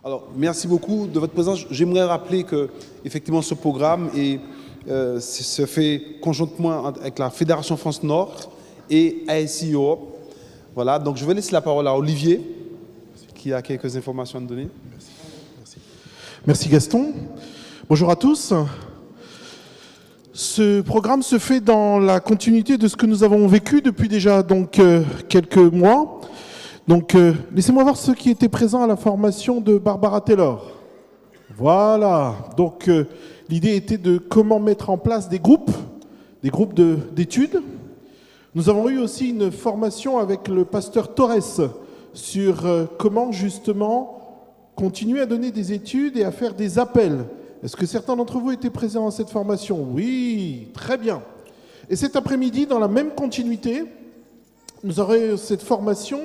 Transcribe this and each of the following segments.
Alors, merci beaucoup de votre présence. J'aimerais rappeler que, effectivement, ce programme se fait conjointement avec la Fédération France Nord et ASI Europe. Voilà, donc je vais laisser la parole à Olivier, qui a quelques informations à nous donner. Merci Gaston. Bonjour à tous. Ce programme se fait dans la continuité de ce que nous avons vécu depuis déjà quelques mois. Laissez-moi voir ceux qui étaient présents à la formation de Barbara Taylor. Voilà. L'idée était de comment mettre en place des groupes d'études. Nous avons eu aussi une formation avec le pasteur Torres sur comment justement continuer à donner des études et à faire des appels. Est-ce que certains d'entre vous étaient présents à cette formation? Oui, très bien. Et cet après-midi, dans la même continuité, nous aurons cette formation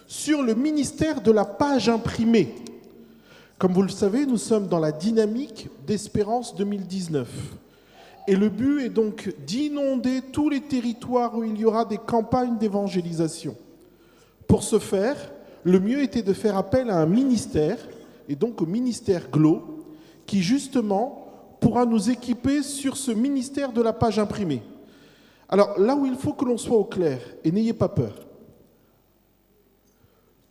sur le ministère de la page imprimée. Comme vous le savez, nous sommes dans la dynamique d'Espérance 2019. Et le but est donc d'inonder tous les territoires où il y aura des campagnes d'évangélisation. Pour ce faire, le mieux était de faire appel à un ministère, et donc au ministère GLO, qui justement pourra nous équiper sur ce ministère de la page imprimée. Alors là où il faut que l'on soit au clair, et n'ayez pas peur,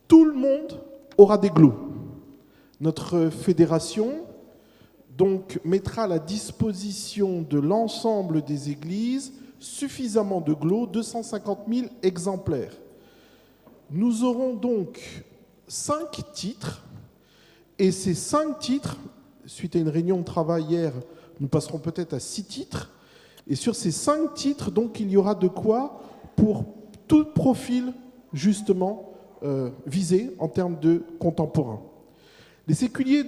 tout le monde aura des GLO. Notre fédération mettra à la disposition de l'ensemble des églises suffisamment de GLO, 250 000 exemplaires. Nous aurons donc 5 titres, et ces 5 titres, suite à une réunion de travail hier, nous passerons peut-être à 6 titres, et sur ces 5 titres, il y aura de quoi pour tout profil, justement, visé en termes de contemporains. Les séculiers,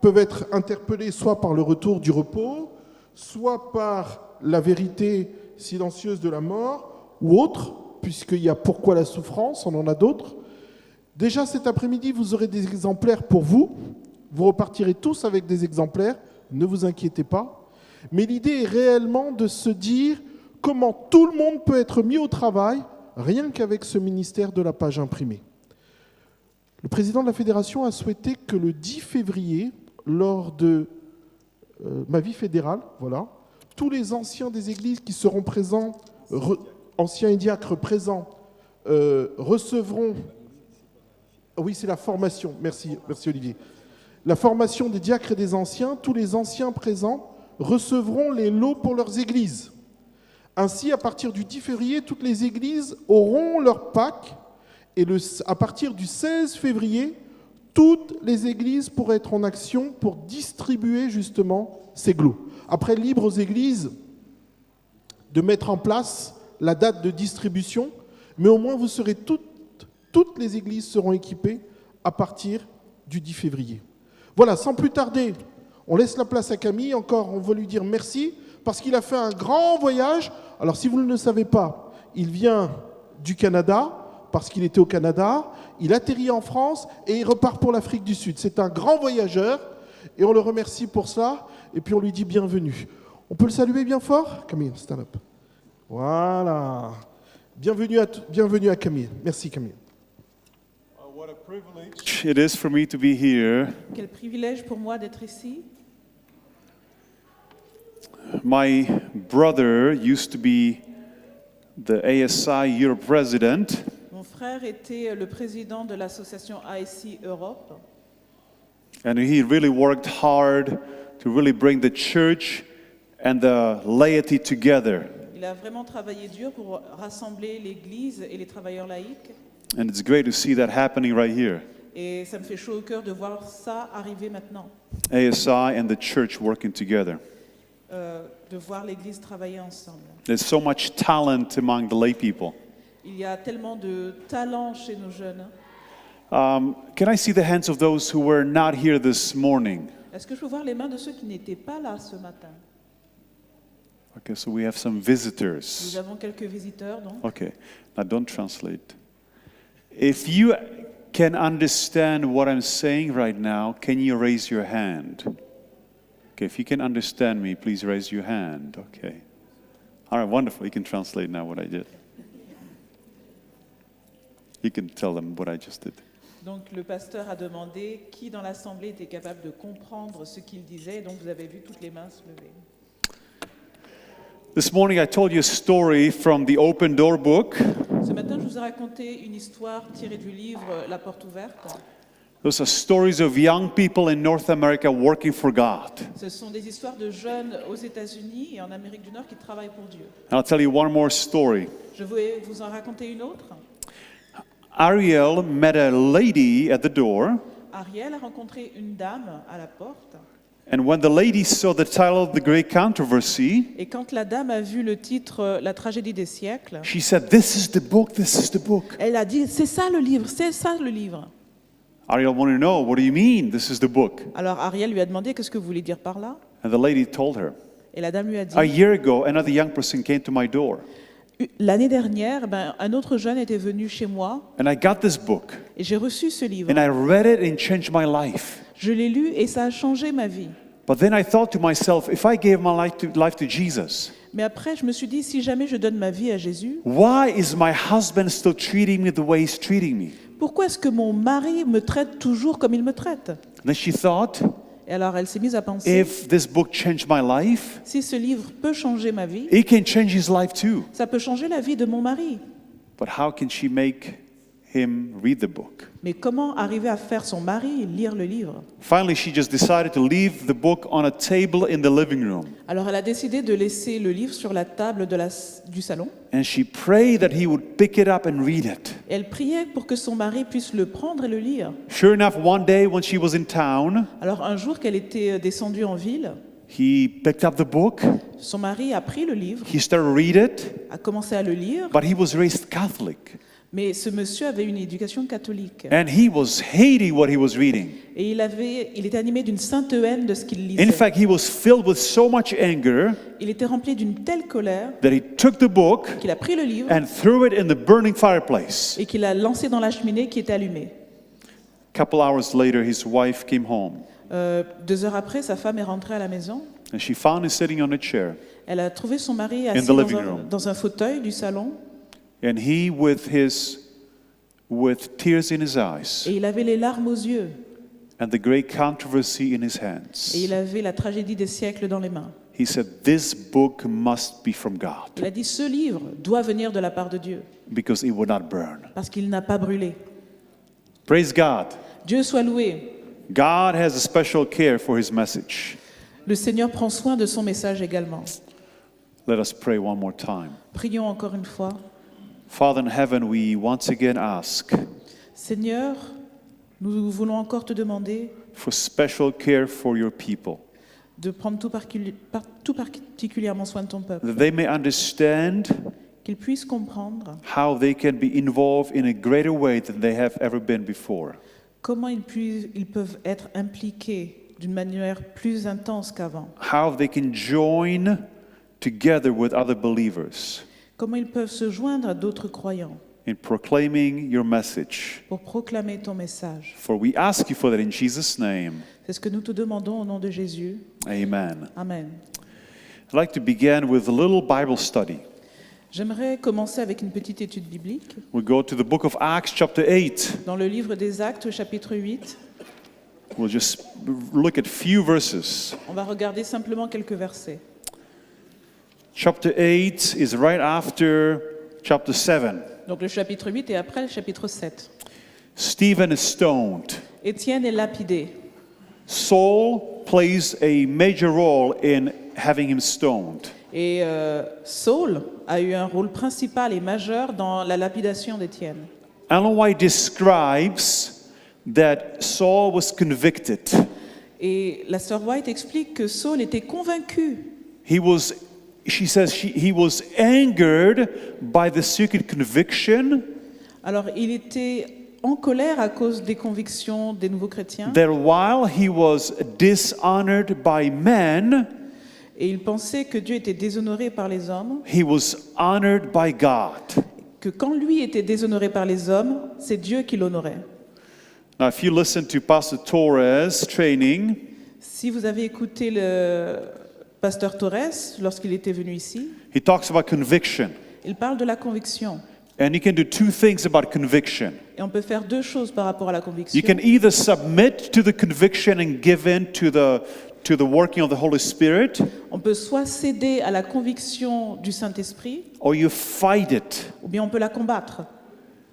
peuvent être interpellés soit par le retour du repos, soit par la vérité silencieuse de la mort, ou autre, puisqu'il y a pourquoi la souffrance, on en a d'autres. Déjà cet après-midi, vous aurez des exemplaires pour vous. Vous repartirez tous avec des exemplaires, ne vous inquiétez pas. Mais l'idée est réellement de se dire comment tout le monde peut être mis au travail, rien qu'avec ce ministère de la page imprimée. Le président de la fédération a souhaité que le 10 février, lors de ma vie fédérale, voilà, tous les anciens des églises qui seront présents, anciens et diacres présents, recevront... Oui, c'est la formation, merci Olivier. La formation des diacres et des anciens, tous les anciens présents recevront les lots pour leurs églises. Ainsi, à partir du 10 février, toutes les églises auront leur Pâques, et à partir du 16 février, toutes les églises pourraient être en action pour distribuer justement ces GLO. Après, libre aux églises de mettre en place la date de distribution, mais au moins vous serez toutes les églises seront équipées à partir du 10 février. Voilà, sans plus tarder, on laisse la place à Camille. Encore, on veut lui dire merci parce qu'il a fait un grand voyage. Alors, si vous ne le savez pas, il vient du Canada parce qu'il était au Canada, il atterrit en France et il repart pour l'Afrique du Sud. C'est un grand voyageur et on le remercie pour ça et puis on lui dit bienvenue. On peut le saluer bien fort? Camille, stand up. Voilà. Bienvenue à Camille. Merci Camille. What a privilege it is for me to be here. Quel privilège pour moi d'être ici. My brother used to be the ASI Europe president. Mon frère était le président de l'association ASI Europe. And he really worked hard to really bring the church and the laity together. Il a vraiment travaillé dur pour rassembler l'Église et les travailleurs laïcs. And it's great to see that happening right here. Et ça me fait chaud au cœur de voir ça arriver maintenant. ASI and the church working together. De voir l'Église travailler ensemble. There's so much talent among the lay people. Il y a tellement de talent chez nos jeunes. Can I see the hands of those who were not here this morning? Est-ce que je peux voir les mains de ceux qui n'étaient pas là ce matin? Okay, so we have some visitors. Nous avons quelques visiteurs, donc. Okay, now don't translate. If you can understand what I'm saying right now, can you raise your hand? Okay, if you can understand me, please raise your hand. Okay. All right, wonderful. You can translate now what I did. You can tell them what I just did. Donc le pasteur a demandé qui dans l'assemblée était capable de comprendre ce qu'il disait. Donc vous avez vu toutes les mains se lever. This morning I told you a story from the Open Door book. Ce matin, je vous ai raconté une histoire tirée du livre La porte ouverte. Those are stories of young people in North America working for God. Ce sont des histoires de jeunes aux États-Unis et en Amérique du Nord qui travaillent pour Dieu. And I'll tell you one more story. Je vais vous en raconter une autre. Ariel met a lady at the door, Ariel a rencontré une dame à la porte. and when the lady saw the title of the great controversy, Et quand la dame a vu le titre La tragédie des siècles, she said, "This is the book, this is the book." elle a dit c'est ça le livre, c'est ça le livre. Ariel wanted to know, "What do you mean, this is the book?" Alors Ariel lui a demandé qu'est-ce que vous voulez dire par là. And the lady told her, Et la dame lui a dit "A year ago, another young person came to my door, l'année dernière, un autre jeune était venu chez moi and I got this book, et j'ai reçu ce livre. and I read it and it changed my life. Je l'ai lu et ça a changé ma vie. But then I thought to myself, if I gave my life to Jesus, Mais après, je me suis dit, si jamais je donne ma vie à Jésus, why is my husband still treating me the way he's treating me?" pourquoi est-ce que mon mari me traite toujours comme il me traite? And then she thought, Et alors elle s'est mise à penser, if this book changed my life, si ce livre peut changer ma vie, it can change his life too. ça peut changer la vie de mon mari. But how can she make him read the book? Mais comment arriver à faire son mari lire le livre? Finally, she just decided to leave the book on a table in the living room. Alors elle a décidé de laisser le livre sur la table du salon. And she prayed that he would pick it up and read it. Et elle priait pour que son mari puisse le prendre et le lire. Sure enough, one day when she was in town, Alors un jour qu'elle était descendue en ville, he picked up the book, son mari a pris le livre, he started to read it, a commencé à le lire, but he was raised Catholic. mais ce monsieur avait une éducation catholique. And he was hating what he was reading. Et il était animé d'une sainte haine de ce qu'il lisait. In fact, he was filled with so much anger Il était rempli d'une telle colère that he took the book qu'il a pris le livre and threw it in the burning fireplace. et qu'il a lancé dans la cheminée qui était allumée. A couple hours later, his wife came home 2 heures après, sa femme est rentrée à la maison. and she found him sitting on a chair. Elle a trouvé son mari In assis the living room. dans un fauteuil du salon And he, with tears in his eyes et il avait les larmes aux yeux and the great controversy in his et hands, il avait la tragédie des siècles dans les mains. he said, "This book must be from God Il a dit ce livre doit venir de la part de Dieu because it would not burn." parce qu'il n'a pas brûlé. Praise God. Dieu soit loué. God has a special care for his message. Le Seigneur prend soin de son message également. Let us pray one more time. Prions encore une fois. Father in heaven, we once again ask Seigneur, nous voulons encore te demander for special care for your people, de prendre tout particulièrement soin de ton peuple, that they may understand qu'ils puissent comprendre how they can be involved in a greater way than they have ever been before. comment ils peuvent être impliqués d'une manière plus intense qu'avant, How they can join together with other believers comment ils peuvent se joindre à d'autres croyants in proclaiming your message. pour proclamer ton message. For we ask you for that in Jesus' name. C'est ce que nous te demandons au nom de Jésus. Amen. Amen. I'd like to begin with a little Bible study. J'aimerais commencer avec une petite étude biblique We go to the book of Acts, chapter 8. dans le livre des Actes, chapitre 8. We'll just look at few verses. On va regarder simplement quelques versets. Chapter 8 is right after chapter 7. Donc le chapitre 8 est après le chapitre 7. Stephen is stoned. Étienne est lapidé. Saul plays a major role in having him stoned. Et Saul a eu un rôle principal et majeur dans la lapidation d'Étienne. Ellen White describes that Saul was convicted. Et la sœur White explique que Saul était convaincu. She says he was angered by the secret conviction Alors il était en colère à cause des convictions des nouveaux chrétiens. that while he was dishonored by men, Et il pensait que Dieu était déshonoré par les hommes, he was honored by God. que quand lui était déshonoré par les hommes, c'est Dieu qui l'honorait. Now, if you listen to Pastor Torres' training, Si vous avez écouté le pasteur Torres lorsqu'il était venu ici, he talks about conviction. il parle de la conviction. And you can do two things about conviction. Et on peut faire deux choses par rapport à la You conviction. can either submit to the conviction and give in to the working of the Holy Spirit, On peut soit céder à la conviction du Saint-Esprit, or you fight it. ou bien on peut la combattre.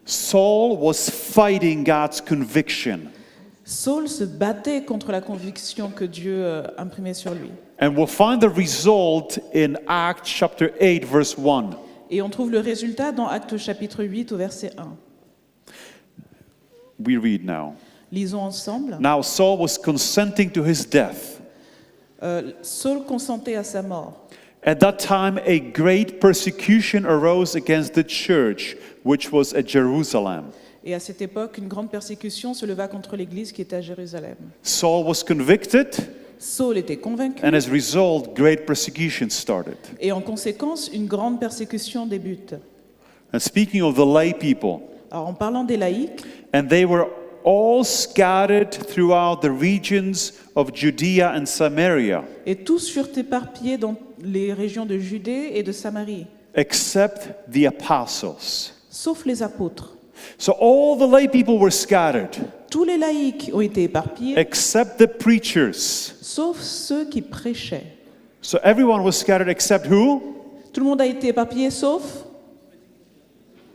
Saul was fighting God's conviction. Saul se battait contre la conviction que Dieu imprimait sur lui. And we'll find the result in Acts chapter 8, verse 1. Et on trouve le résultat dans Actes chapitre 8 au verset 1. We read now. Lisons ensemble. Now Saul was consenting to his death. Saul consentait à sa mort. At that time, a great persecution arose against the church, which was at Jerusalem. Et à cette époque, une grande persécution se leva contre l'Église qui était à Jérusalem. Saul was convicted, Saul était convaincu, and as a result, great persecution started. et en conséquence, une grande persécution débute. And speaking of the lay people, Alors, en parlant des laïcs, and they were all scattered throughout the regions of Judea and Samaria, et tous furent éparpillés dans les régions de Judée et de Samarie, except the apostles. sauf les apôtres. So all the lay people were scattered, Tous les laïcs ont été éparpillés, except the preachers. sauf ceux qui prêchaient. So everyone was scattered except who? Tout le monde a été éparpillé, sauf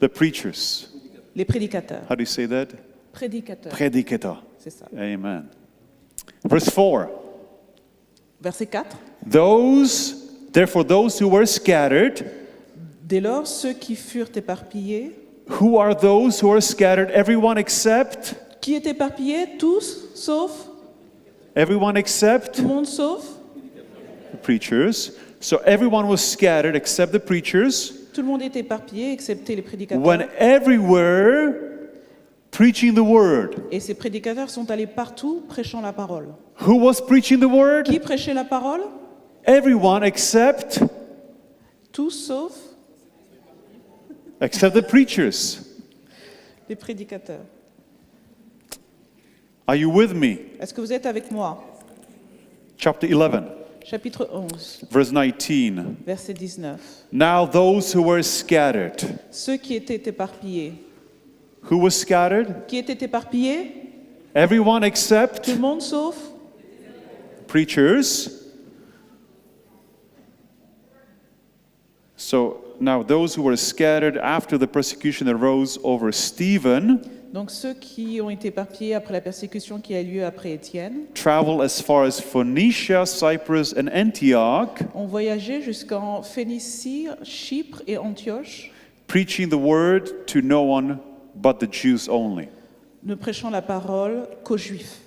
The preachers. les prédicateurs. How do you say that? Prédicateurs, Predicator. c'est ça. Amen. Verse 4. Verset 4. Therefore those who were scattered, Dès lors, ceux qui furent éparpillés, who are those who are scattered? Everyone except? qui est éparpillé? Tous, sauf Everyone except tout le monde, sauf the preachers. So everyone was scattered except the preachers. tout le monde est éparpillé, excepté les prédicateurs. When everywhere preaching the word. Et ces prédicateurs sont allés partout prêchant la parole. Who was preaching the word? Qui prêchait la parole? Everyone except Tous, sauf the preachers. les prédicateurs. Are you with me? Est-ce que vous êtes avec moi? Chapter 11, Chapitre 11, verse 19. verset 19. Now those who were scattered. Ceux qui étaient éparpillés. Who was scattered? Qui étaient éparpillés? Everyone except Tout le monde, sauf preachers. So now those who were scattered after the persecution arose over Stephen Donc ceux qui ont été éparpillés après la persécution qui a eu lieu après Étienne traveled as far as Phoenicia, Cyprus, and Antioch, ont voyagé jusqu'en Phénicie, Chypre et Antioche, preaching the word to no one but the Jews only. ne prêchant la parole qu'aux Juifs.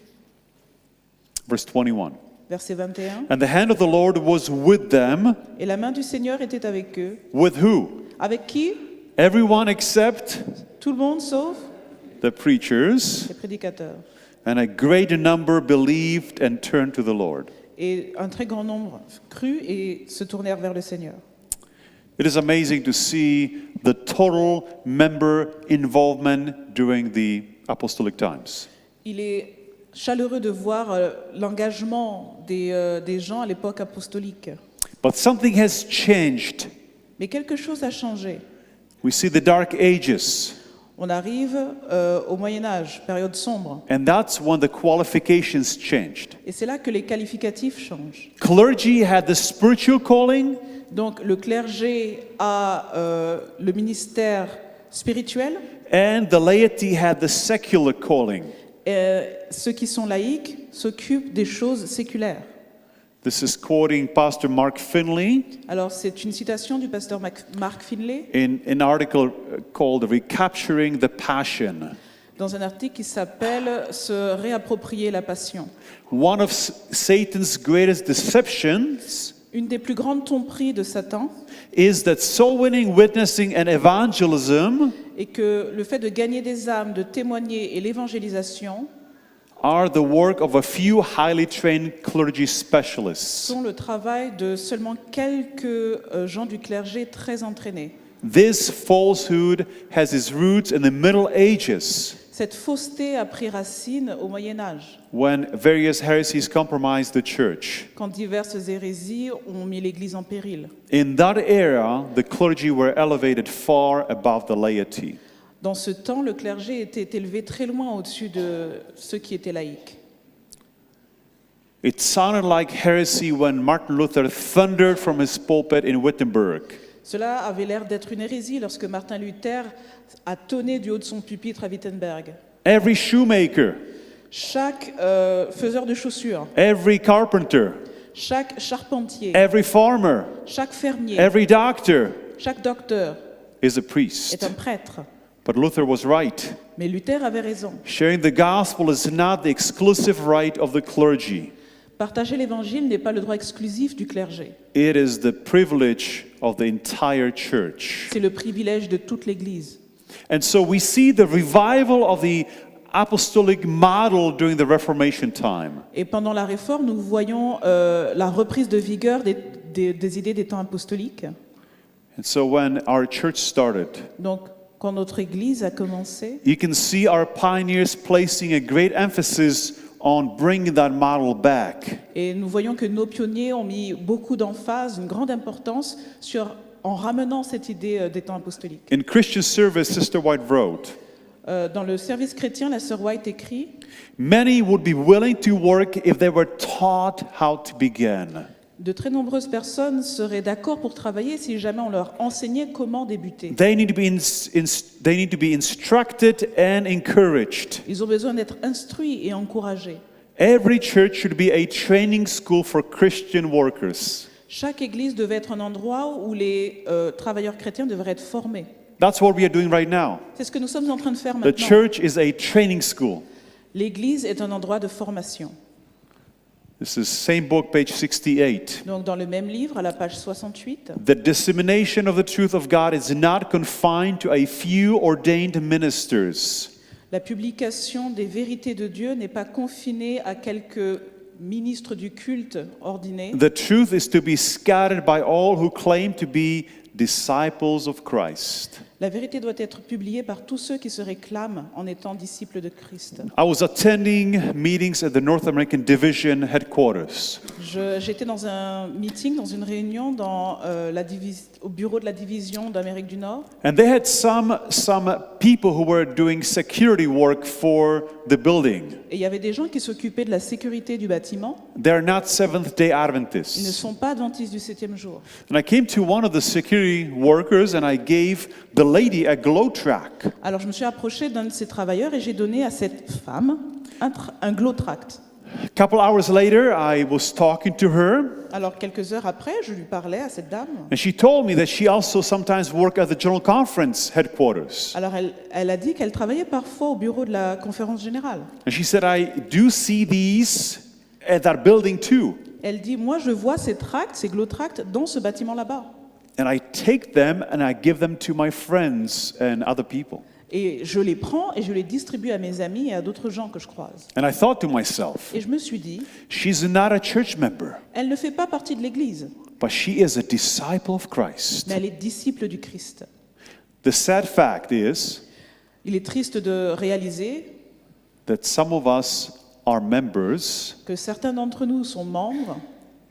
Verse 21. Verset 21. And the hand of the Lord was with them. Et la main du Seigneur était avec eux. With who? Avec qui? Everyone except Tout le monde sauf the preachers. les prédicateurs. And a great number believed and turned to the Lord. Et un très grand nombre crut et se tournèrent vers le Seigneur. It is amazing to see the total member involvement during the apostolic times. Il est chaleureux de voir l'engagement des gens à l'époque apostolique. But something has changed. Mais quelque chose a changé. We see the Dark Ages, On arrive au Moyen Âge, période sombre. and that's when the qualifications changed. Et c'est là que les qualificatifs changent. Clergy had the spiritual calling, Donc le clergé a le ministère spirituel. and the laity had the secular calling. Ceux qui sont laïcs s'occupent des choses séculaires. This is quoting Pastor Mark Finley Alors c'est une citation du pasteur Mark Finley in an article called Recapturing the Passion. dans un article qui s'appelle « Se réapproprier la passion ». One of Satan's greatest deceptions Une des plus grandes tromperies de Satan is that soul winning, witnessing, and evangelism est que le fait de gagner des âmes, de témoigner et l'évangélisation are the work of a few highly trained clergy specialists. sont le travail de seulement quelques gens du clergé très entraînés. This falsehood has its roots in the Middle Ages, Cette fausseté a pris racine au Moyen Âge, when various heresies compromised the church. quand diverses hérésies ont mis l'Église en péril. In that era, the clergy were elevated far above the laity. Dans ce temps, le clergé était élevé très loin au-dessus de ceux qui étaient laïcs. It sounded like heresy when Martin Luther thundered from his pulpit in Wittenberg. Cela avait l'air d'être une hérésie lorsque Martin Luther a tonné du haut de son pupitre à Wittenberg. Every shoemaker, Chaque faiseur de chaussures, every carpenter, chaque charpentier, every farmer, chaque fermier, every doctor chaque docteur is a est priest. un prêtre. But Luther was right. Mais Luther avait raison. Sharing the gospel is not the exclusive right of the clergy. Partager l'évangile n'est pas le droit exclusif du clergé. It is the privilege of the entire church. C'est le privilège de toute l'Église. And so we see the revival of the apostolic model during the Reformation time. Et pendant la Réforme, nous voyons la reprise de vigueur des idées des temps apostoliques. And so when our church started, Donc, quand notre Église a commencé, you can see our pioneers placing a great emphasis on bringing that model back. et nous voyons que nos pionniers ont mis beaucoup d'emphase, une grande importance en ramenant cette idée des temps apostoliques. In Christian service, Sister White wrote, Dans le service chrétien, la sœur White écrit many would be willing to work if they were taught how to begin. de très nombreuses personnes seraient d'accord pour travailler si jamais on leur enseignait comment débuter. They need to be instructed and encouraged. Ils ont besoin d'être instruits et encouragés. Every church should be a training school for Christian workers. Chaque église devait être un endroit où les travailleurs chrétiens devraient être formés. That's what we are doing right now. C'est ce que nous sommes en train de faire The maintenant. church is a training school. L'église est un endroit de formation. This is same book, page 68. Donc dans le même livre, à la page 68, The dissemination of the truth of God is not confined to a few ordained ministers. la publication des vérités de Dieu n'est pas confinée à quelques ministres du culte ordinés. The truth is to be scattered by all who claim to be disciples of Christ. La vérité doit être publiée par tous ceux qui se réclament en étant disciples de Christ. I was attending meetings at the North American Division headquarters. J'étais dans un meeting, dans une réunion au bureau de la division d'Amérique du Nord. And they had some people who were doing security work for the building. Et il y avait des gens qui s'occupaient de la sécurité du bâtiment. They're not Seventh-day Ils ne Adventists. sont pas adventistes du 7e jour. And I came to one of the security workers and I gave the lady a glow track. Alors je me suis approché d'un de ces travailleurs et j'ai donné à cette femme un glow tract. A couple hours later, I was talking to her, Alors quelques heures après, je lui parlais à cette dame. and she told me that she also sometimes worked at the General Conference headquarters. Alors elle a dit qu'elle travaillait parfois au bureau de la conférence générale. And she said, I do see these at that building too. Elle dit, moi je vois ces tracts, ces glow tracts dans ce bâtiment là-bas. And I take them and I give them to my friends and other people. Et je les prends et je les distribue à mes amis et à d'autres gens que je croise. And I thought to myself, Et je me suis dit, she's not a church member, elle ne fait pas partie de l'Église, but she is a disciple of Christ. mais elle est disciple du Christ. The sad fact is Il est triste de réaliser that some of us are members, que certains d'entre nous sont membres,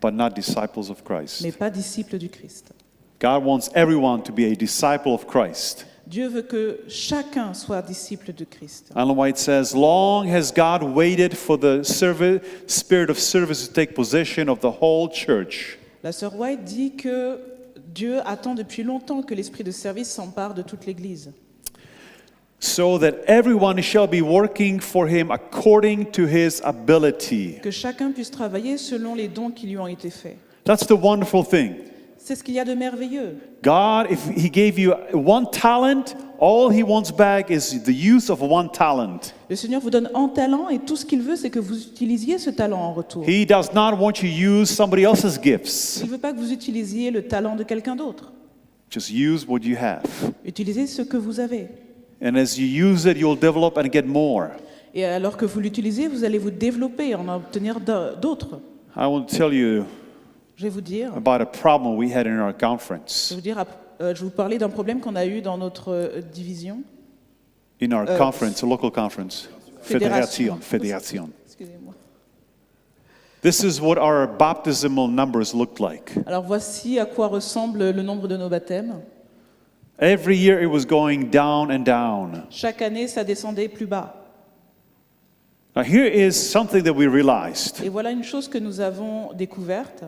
but not disciples of Christ. mais pas disciples du Christ. God wants everyone to be a disciple of Christ. Dieu veut que chacun soit disciple de Christ. Ellen White says, long has God waited for the spirit of service to take possession of the whole church. La sœur White dit que Dieu attend depuis longtemps que l'esprit de service s'empare de toute l'Église, So that everyone shall be working for him according to his ability. que chacun puisse travailler selon les dons qui lui ont été faits. That's the wonderful thing. C'est ce qu'il y a de merveilleux. God, if he gave you one talent, all he wants back is the use of one talent. Le Seigneur vous donne un talent et tout ce qu'il veut, c'est que vous utilisiez ce talent en retour. He does not want you to use somebody else's gifts. Il ne veut pas que vous utilisiez le talent de quelqu'un d'autre. Just use what you have. Utilisez ce que vous avez. And as you use it, you'll develop and get more. Et alors que vous l'utilisez, vous allez vous développer et en obtenir d'autres. I will tell you Je vais vous dire about a problem we had in our Je conference. vais vous dire je vous parlais d'un problème qu'on a eu dans notre division. in our conference, a local conference. Fédération. Fédération. Excusez-moi. This is what our baptismal numbers looked like. Alors voici à quoi ressemble le nombre de nos baptêmes. Every year it was going down and down. Chaque année, ça descendait plus bas. Now here is something that we realized. Et voilà une chose que nous avons découverte.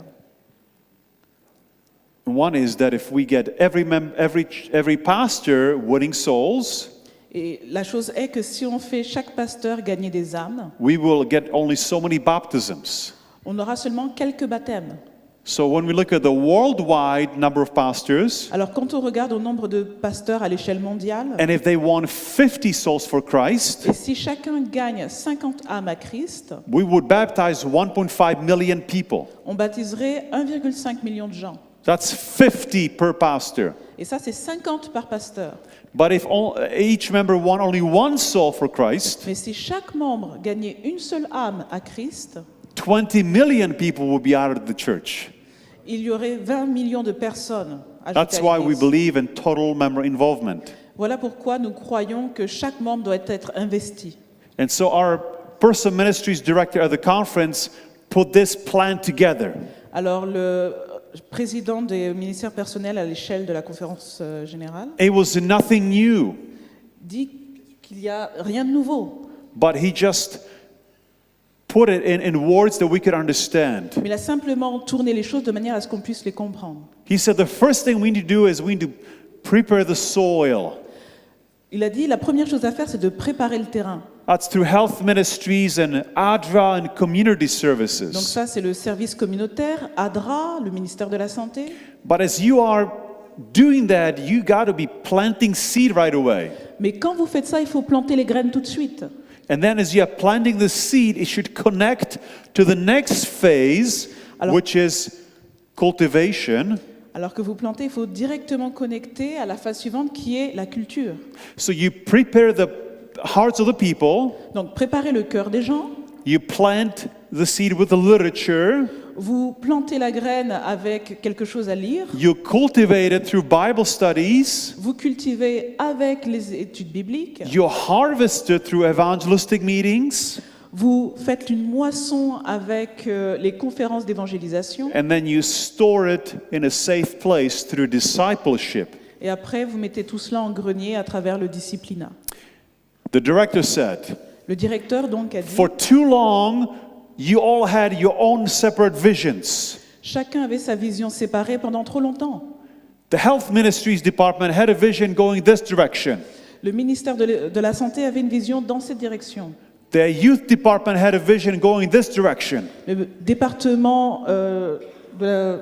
One is that if we get every pastor winning souls, Et la chose est que si on fait chaque pasteur gagner des âmes, we will get only so many baptisms. on aura seulement quelques baptêmes. So when we look at the worldwide number of pastors, Alors quand on regarde au nombre de pasteurs à l'échelle mondiale, and if they won 50 souls for Christ, et si chacun gagne 50 âmes à Christ, we would baptize 1.5 million people. on baptiserait 1,5 million de gens. That's 50 per pastor. Et ça, c'est 50 par pasteur. But if each member won only one soul for Christ, Mais si chaque membre gagnait une seule âme à Christ, 20 million people would be out of the church. il y aurait 20 millions de personnes ajoutées That's à why we l'Église. believe in total member involvement. Voilà pourquoi nous croyons que chaque membre doit être investi. And so our person ministries director at the conference put this plan together. Alors le président des ministères personnels à l'échelle de la conférence générale It was nothing new, dit qu'il n'y a rien de nouveau. but he just put it in words that we could understand. Mais il a simplement tourné les choses de manière à ce qu'on puisse les comprendre. He said the first thing we need to do is we need to prepare the soil. Il a dit la première chose à faire, c'est de préparer le terrain. That's through health ministries and ADRA and community Donc services. ça, c'est le service communautaire, ADRA, le ministère de la Santé. But as you are doing that, you got to be planting seed right away. Mais quand vous faites ça, il faut planter les graines tout de suite. And then as you are planting the seed, it should connect to the next phase, Alors- which is cultivation. Alors que vous plantez, il faut directement connecter à la phase suivante qui est la culture. So you prepare the hearts of the people, Donc préparez le cœur des gens, you plant the seed with the literature, vous plantez la graine avec quelque chose à lire, you cultivate it through Bible studies, vous cultivez avec les études bibliques, you harvest it through evangelistic meetings, vous faites une moisson avec les conférences d'évangélisation, and then you store it in a safe place through discipleship. et après vous mettez tout cela en grenier à travers le disciplinat. The director said, Le directeur donc a dit, for too long, you all had your own separate visions. chacun avait sa vision séparée pendant trop longtemps. The health ministries department had a vision going this direction. Le ministère de la Santé avait une vision dans cette direction. The youth department had a vision going this direction. Le département de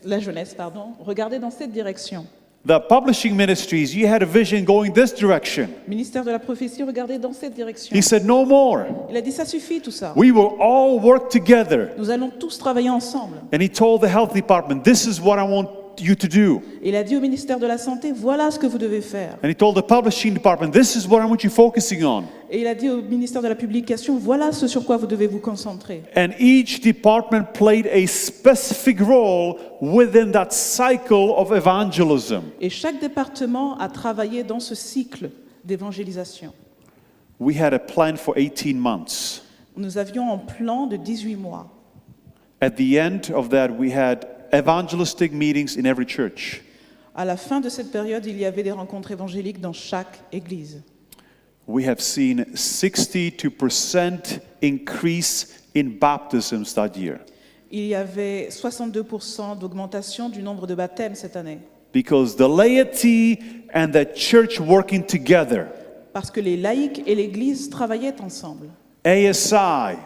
la jeunesse, regardait dans cette direction. The publishing ministries, you had a vision going this direction. Le ministère de la prophétie regardait dans cette direction. He said, no more. Il a dit, ça suffit tout ça. We will all work together. Nous allons tous travailler ensemble. And he told the health department, this is what I want you to do. Et il a dit au ministère de la Santé, voilà ce que vous devez faire. And he told the publishing department, this is what I want you focusing on. Et il a dit au ministère de la Publication, voilà ce sur quoi vous devez vous concentrer. And each department played a specific role within that cycle of evangelism. Et chaque département a travaillé dans ce cycle d'évangélisation. We had a plan for 18 months. Nous avions un plan de 18 mois. At the end of that, we had evangelistic meetings in every church. À la fin de cette période, il y avait des rencontres évangéliques dans chaque église. We have seen 62% increase in baptisms that year Il y avait 62% d'augmentation du nombre de baptêmes cette année. because the laity and the church working together, Parce que les laïcs et l'église travaillaient ensemble. ASI,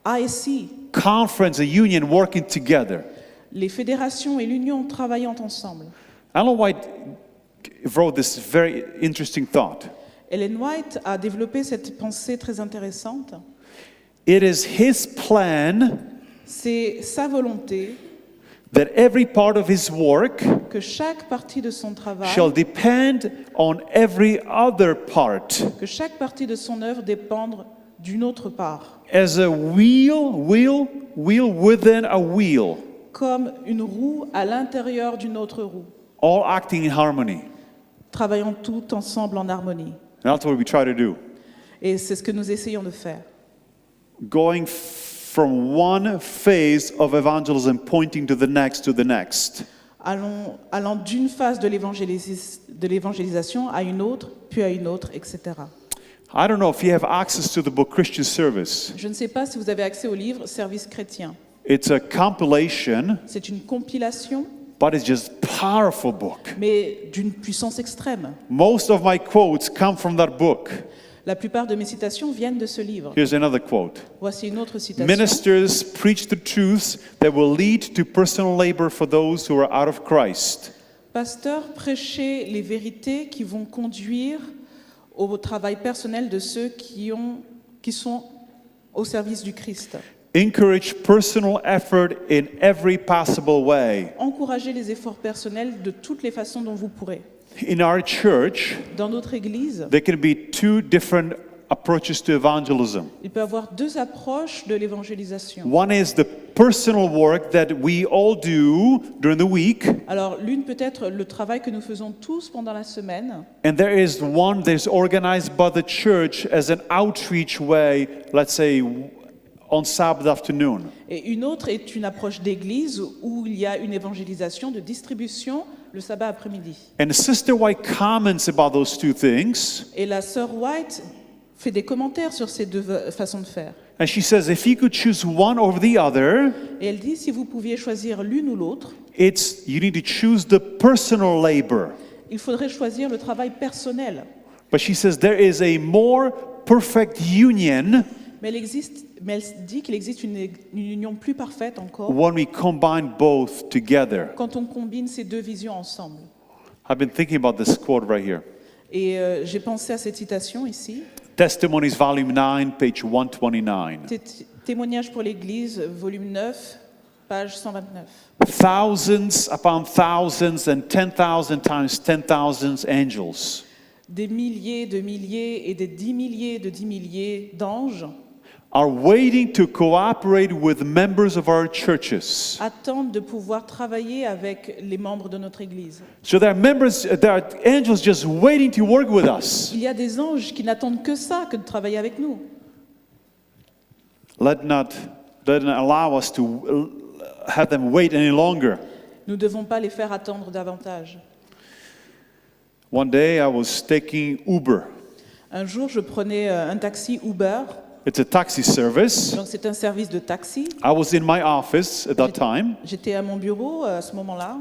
ASI, conference, a union working together. les fédérations et l'union travaillant ensemble. Ellen White wrote this very interesting thought. Ellen White a développé cette pensée très intéressante. It is his plan C'est sa volonté that every part of his work que chaque partie de son travail, shall depend on every other part. que chaque partie de son œuvre dépende d'une autre part, As a wheel within a wheel. comme une roue à l'intérieur d'une autre roue. all acting in harmony. travaillant tout ensemble en harmonie. And that's what we try to do. Et c'est ce que nous essayons de faire. Going from one phase of evangelism, pointing to the next. Allant d'une phase de l'évangélisation à une autre, puis à une autre, etc. I don't know if you have access to the book Christian Service. Je ne sais pas si vous avez accès au livre Service chrétien. It's a compilation, C'est une compilation, but it's just powerful book. mais d'une puissance extrême. Most of my quotes come from that book. La plupart de mes citations viennent de ce livre. Here's another quote. Voici une autre citation. Ministers preach the truths that will lead to personal labor for those who are out of Christ. Pasteurs, prêchez les vérités qui vont conduire au travail personnel de ceux qui sont au service du Christ. Encourage personal effort in every possible way. Encouragez les efforts personnels de toutes les façons dont vous pourrez. In our church, Dans notre Église, there can be two different approaches to evangelism. il peut y avoir deux approches de l'évangélisation. One is the personal work that we all do during the week, Alors, l'une peut être le travail que nous faisons tous pendant la semaine, and there is one that's organized by the church as an outreach way, let's say on Sabbath afternoon. et une autre est une approche d'église où il y a une évangélisation de distribution le sabbat après-midi. And Sister White comments about those two things, Et la sœur White fait des commentaires sur ces deux façons de faire. and she says if you could choose one over the other, Et elle dit, si vous pouviez choisir l'une ou l'autre, you need to choose the personal labor. il faudrait choisir le travail personnel. But she says there is a more perfect union Mais elle dit qu'il existe une union plus parfaite encore when we combine both together. quand on combine ces deux visions ensemble. I've been thinking about this quote right here. Et j'ai pensé à cette citation ici. Testimonies, volume 9, page 129. Témoignage pour l'Église, volume 9, page 129. Thousands upon thousands and 10,000 times 10,000 angels Des milliers de milliers et des 10 milliers de 10 milliers d'anges are waiting to cooperate with members of our churches. attendent de pouvoir travailler avec les membres de notre Église. So there are angels just waiting to work with us. Il y a des anges qui n'attendent que ça, que de travailler avec nous. Let not allow us to have them wait any longer. Nous ne devons pas les faire attendre davantage. One day I was taking Uber. Un jour, je prenais un taxi Uber. It's a taxi service. Donc c'est un service de taxi. I was in my office at that time, J'étais à mon bureau à ce moment-là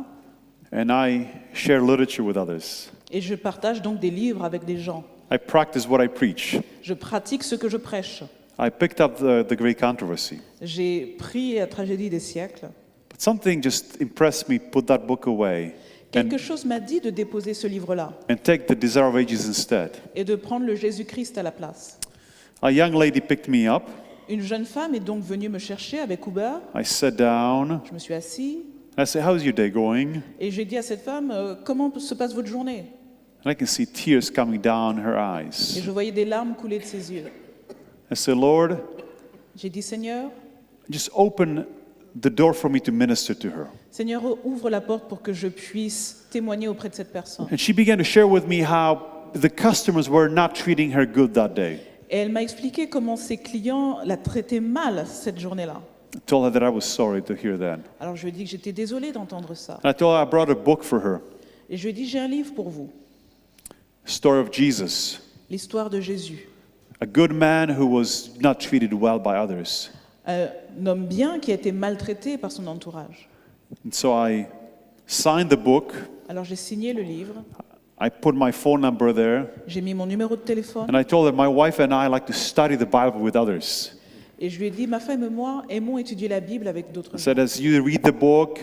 and I share literature with others. et je partage donc des livres avec des gens. I practice what I preach. Je pratique ce que je prêche. I picked up the Great Controversy. J'ai pris la tragédie des siècles. But something just impressed me, put that book away, Quelque chose m'a dit de déposer ce livre-là and take the Desire of Ages instead. et de prendre le Jésus-Christ à la place. A young lady picked me up. Une jeune femme est donc venue me chercher avec Uber. I sat down. Je me suis assis I said, "How's your day going?" et j'ai dit à cette femme, comment se passe votre journée? And I can see tears coming down her Et eyes. je voyais des larmes couler de ses yeux. I said, "Lord, J'ai dit, Seigneur, just open the door for me to minister to her." Seigneur, ouvre la porte pour que je puisse témoigner auprès de cette personne. And she began to share with me how the customers were not treating her good that day. Et elle m'a expliqué comment ses clients la traitaient mal cette journée-là. I told her that I was sorry to hear that. Alors je lui ai dit que j'étais désolée d'entendre ça. And I told her I brought a book for her, Et je lui ai dit, j'ai un livre pour vous, Story of Jesus, l'histoire de Jésus. a good man who was not treated well by others. Un homme bien qui a été maltraité par son entourage. And so I signed the book. Alors j'ai signé le livre, I put my phone number there, j'ai mis mon numéro de téléphone and I told her my wife and I like to study the Bible with others. et je lui ai dit, ma femme et moi aimons étudier la Bible avec d'autres I gens. said, as you read the book,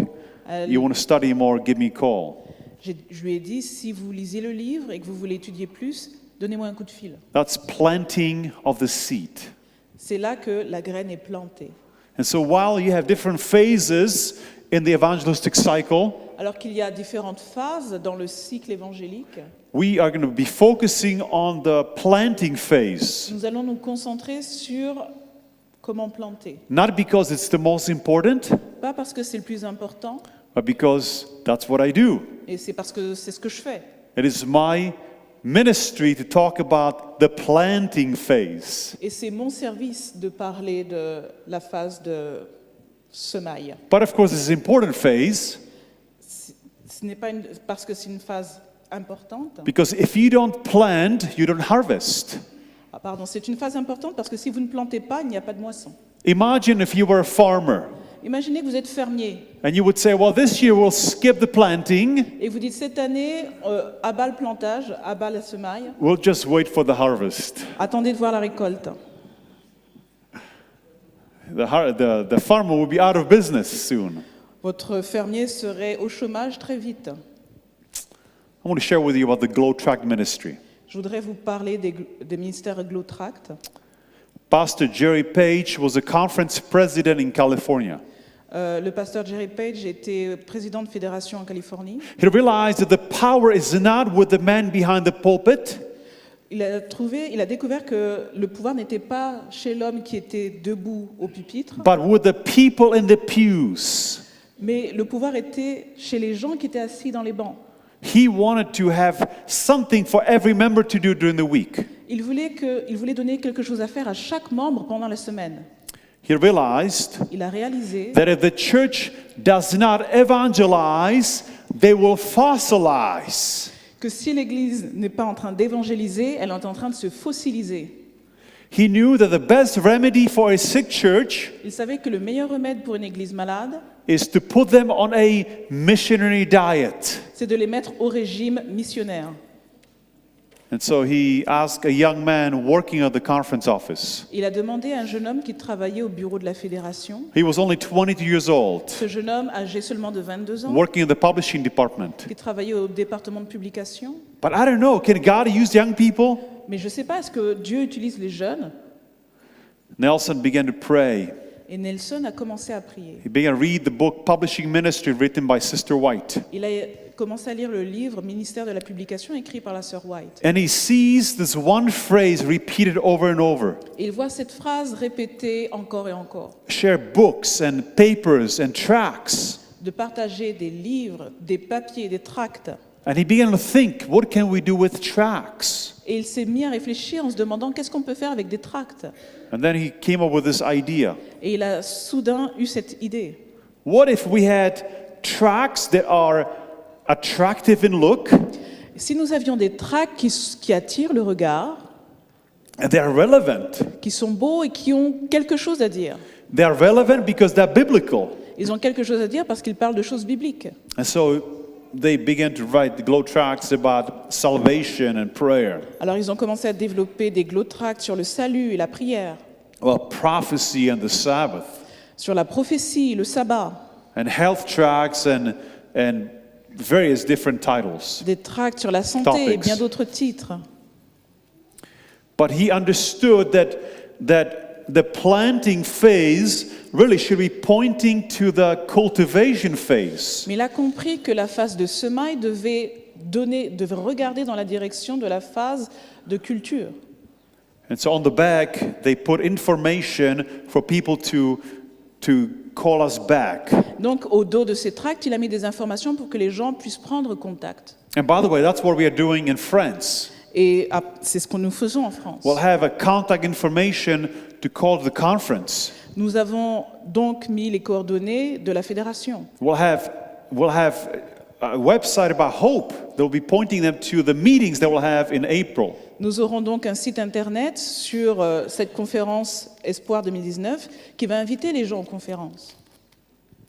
you want to study more, give me a call. Je lui ai dit, si vous lisez le livre et que vous voulez étudier plus, donnez-moi un coup de fil. That's planting of the seed. C'est là que la graine est plantée. And so while you have different phases in the evangelistic cycle, Alors qu'il y a différentes phases dans le cycle évangélique, we are going to be focusing on the planting phase. nous allons nous concentrer sur comment planter. Not because it's the most important, Pas parce que c'est le plus important, but because that's what I do. Et c'est parce que c'est ce que je fais. It is my ministry to talk about the planting phase. Et c'est mon service de parler de la phase de semaille. But of course, it's an important phase Ce n'est pas parce que c'est une phase importante. because if you don't plant, you don't harvest. Ah, pardon, c'est une phase importante parce que si vous ne plantez pas, il n'y a pas de moisson. Imagine if you were a farmer Imaginez que vous êtes fermier and you would say, well, this year we'll skip the planting, et vous dites cette année, à bas le plantage, à bas la semaille, we'll just wait for the harvest. attendez de voir la récolte. The farmer will be out of business soon. Votre fermier serait au chômage très vite. I want to share with you about the Glow Tract ministry. Je voudrais vous parler des ministères Glow Tract. Pastor Jerry Page was a conference president in California. Le pasteur Jerry Page était président de fédération en Californie. He realized that the power is not with the man behind the pulpit, Il a découvert que le pouvoir n'était pas chez l'homme qui était debout au pupitre, but with the people in the pews. mais le pouvoir était chez les gens qui étaient assis dans les bancs. He wanted to have something for every member to do during the week. Il voulait donner quelque chose à faire à chaque membre pendant la semaine. He realized Il a réalisé that if the church does not evangelize, they will fossilize. que si l'Église n'est pas en train d'évangéliser, elle est en train de se fossiliser. He knew that the best remedy for a sick church Il savait que le meilleur remède pour une Église malade, is to put them on a missionary diet. c'est de les mettre au régime missionnaire. And so he asked a young man working at the conference office. Il a demandé à un jeune homme qui travaillait au bureau de la fédération. He was only 22 years old, Ce jeune homme, âgé seulement de 22 ans, working in the publishing department. qui travaillait au département de publication. But I don't know, can God use young people? Mais je ne sais pas, est-ce que Dieu utilise les jeunes? Nelson began to pray. Et Nelson a commencé à prier. He began to read the book Publishing Ministry written by Sister White. Il a commencé à lire le livre Ministère de la publication écrit par la sœur White. And he sees this one phrase repeated over and over. Et il voit cette phrase répétée encore et encore. Share books and papers and tracts. De partager des livres, des papiers, des tracts. And he began to think, what can we do with tracts? Et il s'est mis à réfléchir en se demandant qu'est-ce qu'on peut faire avec des tracts. And then he came up with this idea. Et il a soudain eu cette idée. What if we had tracts that are attractive in look Si nous avions des tracts qui attirent le regard, and they are relevant? qui sont beaux et qui ont quelque chose à dire. They are relevant because they're biblical. Ils ont quelque chose à dire parce qu'ils parlent de choses bibliques. And so they began to write the glow tracts about salvation and prayer, Alors ils ont commencé à développer des glow tracts sur le salut et la prière, about prophecy and the Sabbath, sur la prophétie, le sabbat, and health tracts and various different titles. des tracts sur la santé et Topics. bien d'autres titres. But he understood that the planting phase really should be pointing to the cultivation phase. Mais il a compris que la phase de semaille devait regarder dans la direction de la phase de culture. And so on the back, they put information for people to call us back. Donc au dos de ces tracts, il a mis des informations pour que les gens puissent prendre contact. And by the way, that's what we are doing in France. Et c'est ce que nous faisons en France. We'll have a contact information to call the conference. Nous avons donc mis les coordonnées de la fédération. We'll have a website about hope that will be pointing them to the meetings that we'll have in April. Nous aurons donc un site internet sur cette conférence Espoir 2019 qui va inviter les gens aux conférences.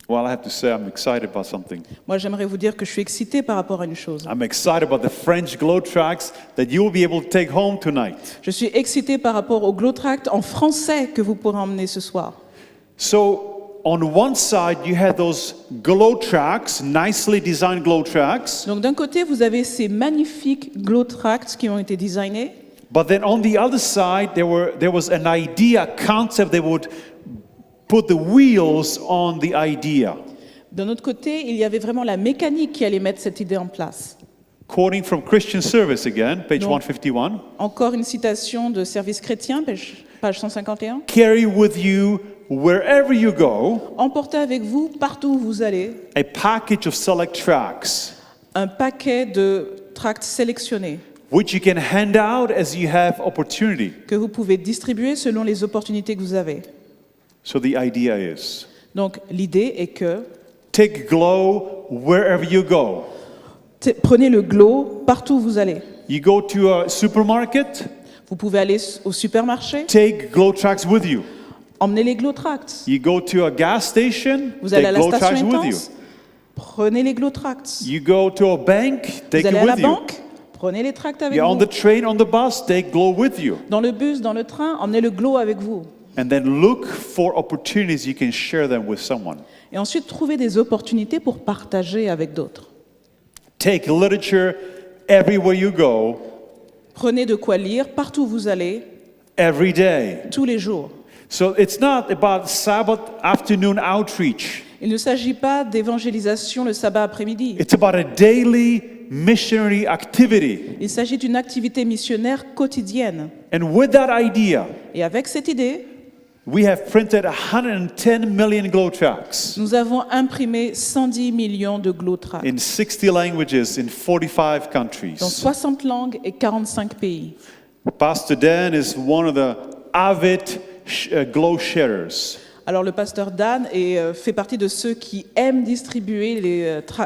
Well, I have to say I'm excited about something. Moi, j'aimerais vous dire que je suis excitée par rapport à une chose. I'm excited about the French glow tracts that you will be able to take home tonight. Je suis excitée par rapport au Glow Tract en français que vous pourrez emmener ce soir. So, on one side, you had those glow tracts, nicely designed glow tracts. Donc d'un côté, vous avez ces magnifiques Glow Tracts qui ont été designés. But then on the other side, there was an idea, concept that would put the wheels on the idea. D'un autre côté, il y avait vraiment la mécanique qui allait mettre cette idée en place. Quoting from Christian Service again, page Non. 151. Encore une citation de Service chrétien, page 151. Carry with you wherever you go, emportez avec vous, partout où vous allez, a package of select tracts, un paquet de tracts sélectionnés which you can hand out as you have opportunity. que vous pouvez distribuer selon les opportunités que vous avez. So the idea is, Donc l'idée est que take Glow wherever you go. prenez le Glow partout où vous allez. You go to a supermarket, Vous pouvez aller au supermarché, take Glow tracts with you. emmenez les Glow tracts. You go to a gas station, Vous allez à take la Glow tracts station with you. intense, prenez les Glow tracts. You go to a bank, take Vous it allez à la with you. banque, prenez les tracts avec You're on vous. the train, on the bus, take Glow with you. Dans le bus, dans le train, emmenez le Glow avec vous. And then look for opportunities you can share them with someone. Et ensuite, trouvez des opportunités pour partager avec d'autres. Take literature everywhere you go, Prenez de quoi lire partout où vous allez, every day. tous les jours. So it's not about Sabbath afternoon outreach. Il ne s'agit pas d'évangélisation le sabbat après-midi. It's about a daily missionary activity. Il s'agit d'une activité missionnaire quotidienne. And with that idea, Et avec cette idée, we have printed 110 million Glow tracts nous avons imprimé 110 millions de Glow tracts in 60 languages in 45 dans countries. 60 langues et 45 pays. Pastor Dan is one of the avid Glow sharers. Alors le pasteur Dan fait partie de ceux qui aiment distribuer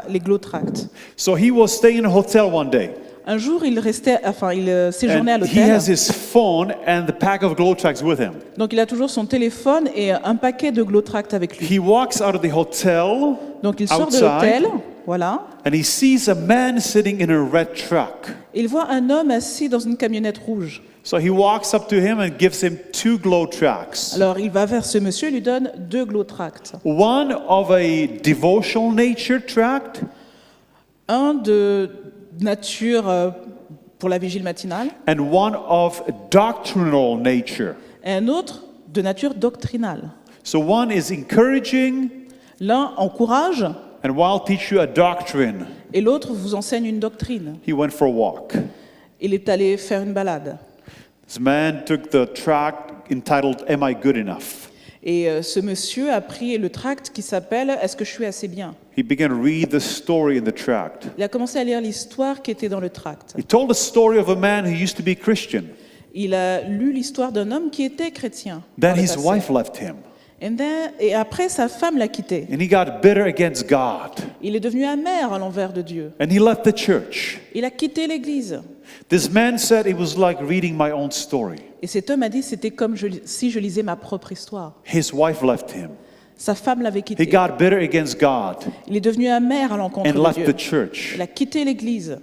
les Glow tracts. So he was staying in a hotel one day. Un jour, il séjournait à And he l'hôtel. has his phone and the pack of Glow tracts with him. Donc il a toujours son téléphone et un paquet de Glow tracts avec lui. He walks out of the hotel Donc il sort de outside. l'hôtel, voilà, and he sees a man sitting in a red truck. et il voit un homme assis dans une camionnette rouge. So he walks up to him and gives him 2 Glow tracts. Alors il va vers ce monsieur et lui donne 2 Glow tracts. One of a devotional nature tract Un de nature pour la vigile matinale and one of doctrinal nature. et un autre de nature doctrinale. So one is encouraging L'un encourage and one teach you a doctrine. et l'autre vous enseigne une doctrine. He went for a walk. Il est allé faire une balade. This man took the tract entitled Am I Good Enough? Et ce monsieur a pris le tract qui s'appelle Est-ce que je suis assez bien? He began to read the story in the tract. Il a commencé à lire l'histoire qui était dans le tract. He told the story of a man who used to be Christian. Il a lu l'histoire d'un homme qui était chrétien. Then dans le his passé. wife left him. Et après, sa femme l'a quitté. And he got bitter against God. Il est devenu amer à l'envers de Dieu. And he left the church. Il a quitté l'église. This man said it was like reading my own story. Et cet homme a dit c'était comme si je lisais ma propre histoire. His wife left him. Sa femme l'avait He quitté. got bitter against God Il est devenu amer à l'encontre and de left Dieu. the church. Il a quitté l'église.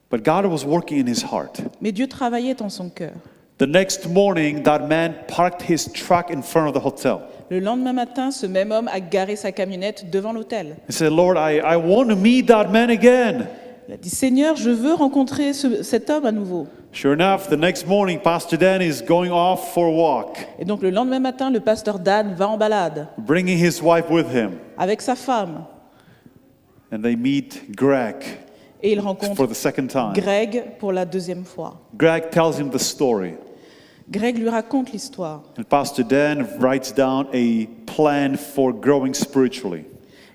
But God was working in his heart. Mais Dieu travaillait dans son cœur. The next morning, that man parked his truck in front of the hotel. Le lendemain matin, ce même homme a garé sa camionnette devant l'hôtel. He said, Lord, I want to meet that man again. Il a dit Seigneur, je veux rencontrer cet homme à nouveau. Sure enough, the next morning, Pastor Dan is going off for a walk, Et donc le lendemain matin, le pasteur Dan va en balade bringing his wife with him. avec sa femme. And they meet Greg Et il for rencontre the second time. Greg pour la deuxième fois. Greg tells him the story. Greg lui raconte l'histoire. And Pastor Dan writes down a plan for growing spiritually.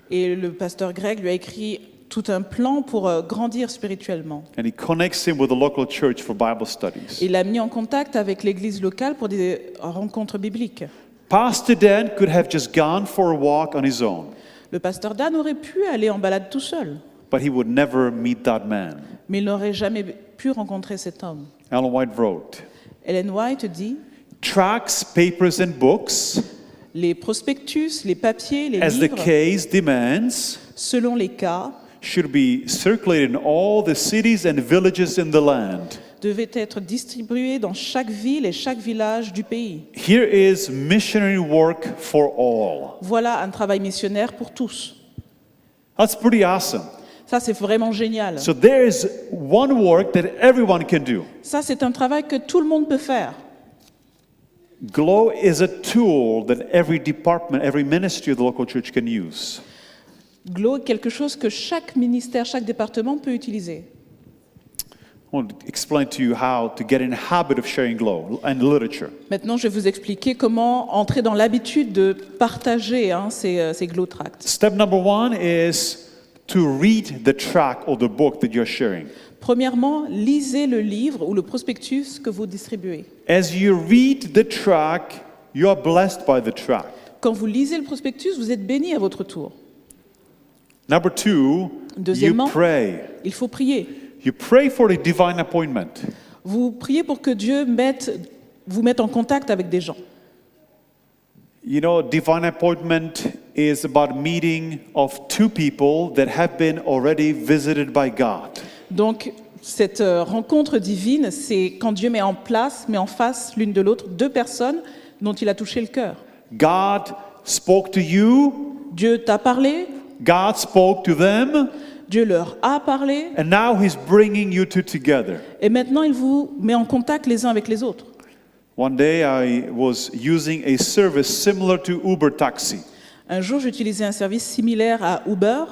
Et le pasteur Greg lui a écrit tout un plan pour grandir spirituellement. And he connects him with a local church for Bible studies. Il l'a mis en contact avec l'église locale pour des rencontres bibliques. Pastor Dan could have just gone for a walk on his own, Le pasteur Dan aurait pu aller en balade tout seul, but he would never meet that man. mais il n'aurait jamais pu rencontrer cet homme. Ellen White wrote, Ellen White dit tracts, papers, and books, les prospectus, les papiers, les as the livres, case demands, selon les cas, should be circulated in all the cities and villages in the land. devaient être distribués dans chaque ville et chaque village du pays. Here is missionary work for all. Voilà un travail missionnaire pour tous. That's pretty awesome. Ça, c'est vraiment génial. So there is one work that everyone can do. Ça, c'est un travail que tout le monde peut faire. Glow is a tool that every department, every ministry of the local church can use. Glow est quelque chose que chaque ministère, chaque département peut utiliser. want to explain to you how to get in a habit of sharing Glow and literature. Maintenant, je vais vous expliquer comment entrer dans l'habitude de partager ces Glow Tracts. Step number 1 is to read the tract or the book that you're sharing. Premièrement, lisez le livre ou le prospectus que vous distribuez. As you read the tract, you are blessed by the tract. Quand vous lisez le prospectus, vous êtes béni à votre tour. Number 2, you Deuxièmement, pray. il faut prier. You pray for a divine appointment. Vous priez pour que Dieu vous mette en contact avec des gens. You know, divine appointment is about meeting of two people that have been already visited by God. Donc, cette rencontre divine, c'est quand Dieu met en face l'une de l'autre, deux personnes dont il a touché le cœur. God spoke to you, Dieu t'a parlé, God spoke to them, Dieu leur a parlé, and now He's bringing you two together. et maintenant il vous met en contact les uns avec les autres. One day I was using a service similar to Uber Taxi. Un jour, j'utilisais un service similaire à Uber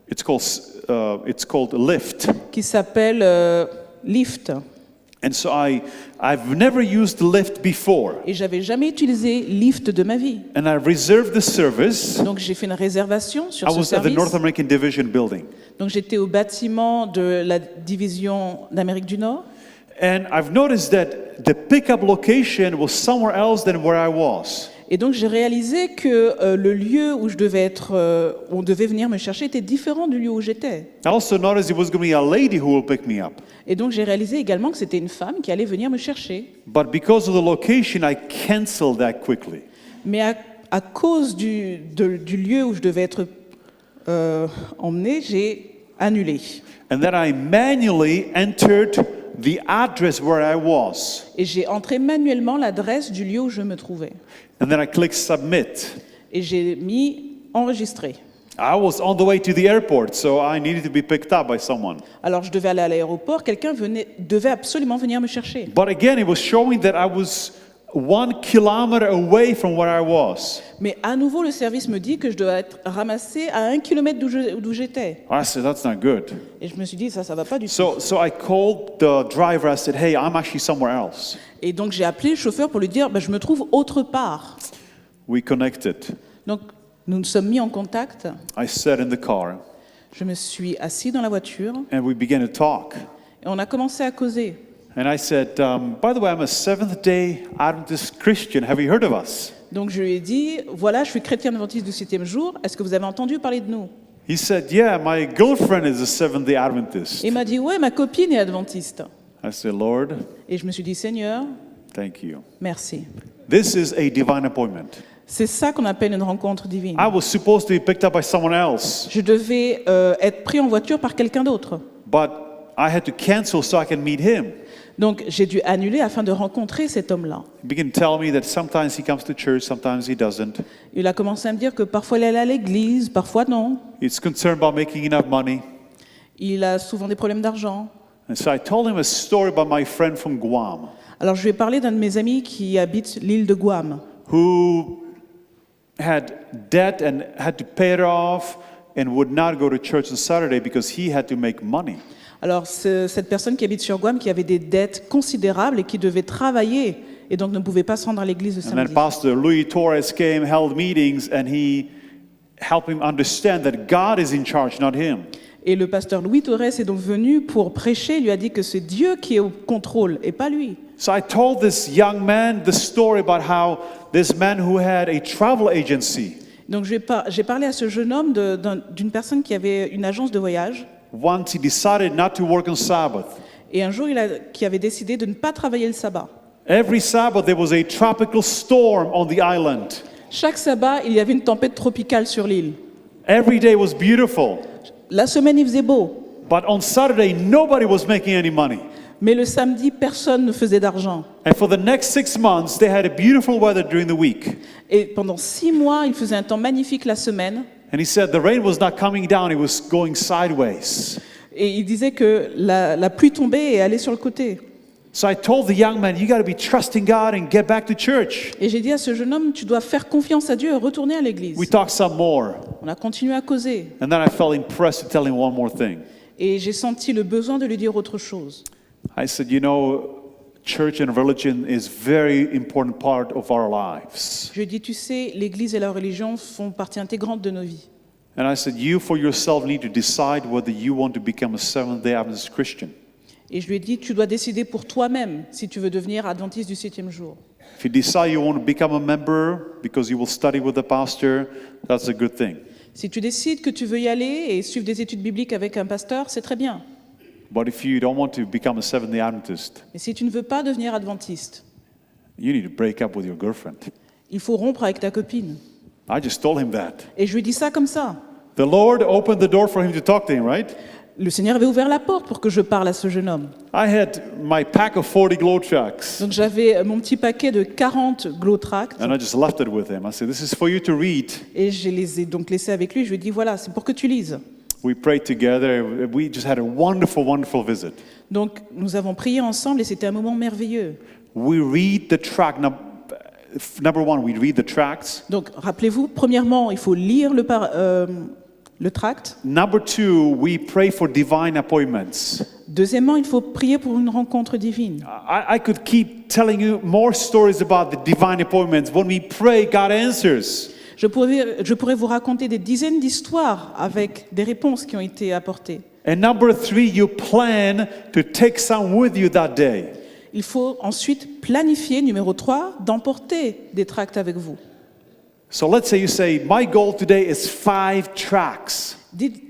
It's called Lyft. qui s'appelle Lyft. And so I've never used Lyft before. Et j'avais jamais utilisé Lyft de ma vie. And I reserved the service. Donc j'ai fait une réservation sur I ce was at the service. North American Division building. Donc j'étais au bâtiment de la division d'Amérique du Nord. And I've noticed that the pickup location was somewhere else than where I was. Et donc j'ai réalisé que le lieu où je devais être, où on devait venir me chercher était différent du lieu où j'étais. I also noticed it was going to be a lady who will pick me up. Et donc j'ai réalisé également que c'était une femme qui allait venir me chercher. But because of the location, I canceled that quickly. Mais à cause du lieu où je devais être emmenée, j'ai annulé. And then I manually entered the address where I was. Et j'ai entré manuellement l'adresse du lieu où je me trouvais. And then I clicked submit. Et j'ai mis enregistrer. I was on the way to the airport, so I needed to be picked up by someone. Alors je devais aller à l'aéroport, quelqu'un devait absolument venir me chercher. But again, it was showing that I was 1 kilometer away from where I was. Mais à nouveau, le service me dit que je dois être ramassé à 1 kilomètre d'où j'étais. I said, that's not good. Et je me suis dit, ça va pas du tout. So I called the driver. I said, hey, I'm actually somewhere else. Et donc j'ai appelé le chauffeur pour lui dire, je me trouve autre part. We connected. Donc nous nous sommes mis en contact. I sat in the car, Je me suis assis dans la voiture and we began to talk. et on a commencé à causer. And I said, by the way, I'm a Seventh-day Adventist Christian. Have you heard of us? Donc je lui ai dit, voilà, je suis chrétien adventiste du 7e jour, est-ce que vous avez entendu parler de nous? He said, yeah, my girlfriend is a Seventh-day Adventist. Et il m'a dit, ouais, ma copine est adventiste. I said, Lord, Et je me suis dit, Seigneur, thank you. merci. This is a divine appointment. C'est ça qu'on appelle une rencontre divine. I was supposed to be picked up by someone else, Je devais être pris en voiture par quelqu'un d'autre. but I had to cancel so I can meet him. Donc j'ai dû annuler afin de rencontrer cet homme-là. He began to tell me that sometimes he comes to church, sometimes he doesn't. Il a commencé à me dire que parfois il allait à l'église, parfois non. He's concerned about making enough money. Il a souvent des problèmes d'argent. And so I told him a story about my friend from Guam Alors je lui ai parlé d'un de mes amis qui habite l'île de Guam, who had debt and had to pay it off and would not go to church on Saturday because he had to make money. Alors cette personne qui habite sur Guam, qui avait des dettes considérables et qui devait travailler et donc ne pouvait pas se rendre à l'église le And then samedi. Pastor Louis Torres came, held meetings, and he helped him understand that God is in charge, not him. Et le pasteur Louis Torres est donc venu pour prêcher, il lui a dit que c'est Dieu qui est au contrôle et pas lui. So I told this young man the story about how this man who had a travel agency, Donc j'ai parlé à ce jeune homme d'une personne qui avait une agence de voyage once he decided not to work on Sabbath. et un jour qui avait décidé de ne pas travailler le sabbat. Every Sabbath there was a tropical storm on the island. Chaque sabbat, il y avait une tempête tropicale sur l'île. Every day was beautiful. La semaine, il faisait beau, But on Saturday, nobody was making any money. mais le samedi, personne ne faisait d'argent. And for the next 6 months, they had a beautiful weather during the week. Et pendant 6 mois, il faisait un temps magnifique la semaine. And he said the rain was not coming down, it was going sideways. Et il disait que la pluie tombait et allait sur le côté. So I told the young man, you got to be trusting God and get back to church. Et j'ai dit à ce jeune homme, tu dois faire confiance à Dieu et retourner à l'église. We talked some more. On a continué à causer. And then I felt impressed to tell him one more thing. Et j'ai senti le besoin de lui dire autre chose. I said, you know, church and religion is very important part of our lives. Je lui ai dit, tu sais, l'Église et la religion font partie intégrante de nos vies. And I said, you for yourself need to decide whether you want to become a Seventh-day Adventist Christian. Et je lui ai dit, tu dois décider pour toi-même si tu veux devenir adventiste du 7e jour. If you decide you want to become a member because you will study with the pastor, that's a good thing. Si tu décides que tu veux y aller et suivre des études bibliques avec un pasteur, c'est très bien. But if you don't want to become a Seventh-day Adventist, Mais si tu ne veux pas devenir adventiste, you need to break up with your girlfriend. il faut rompre avec ta copine. I just told him that. Et je lui ai dit ça comme ça. The Lord opened the door for him to talk to him, right? Le Seigneur avait ouvert la porte pour que je parle à ce jeune homme. I had my pack of 40 glow tracts, Donc j'avais mon petit paquet de 40 glow tracts and I just left it with him. I said, this is for you to read. et je les ai donc laissés avec lui. Je lui ai dit, voilà, c'est pour que tu lises. We prayed together. We just had a wonderful, wonderful visit. Donc nous avons prié ensemble et c'était un moment merveilleux. We read the tract. Number one, we read the tracts. Donc rappelez-vous, premièrement, il faut lire le tract. Number two, we pray for divine appointments. Deuxièmement, il faut prier pour une rencontre divine. I could keep telling you more stories about the divine appointments. When we pray, God answers. Je pourrais vous raconter des dizaines d'histoires avec des réponses qui ont été apportées. And number three, you plan to take some with you that day. Il faut ensuite planifier, numéro 3, d'emporter des tracts avec vous. So let's say you say, my goal today is 5 tracts.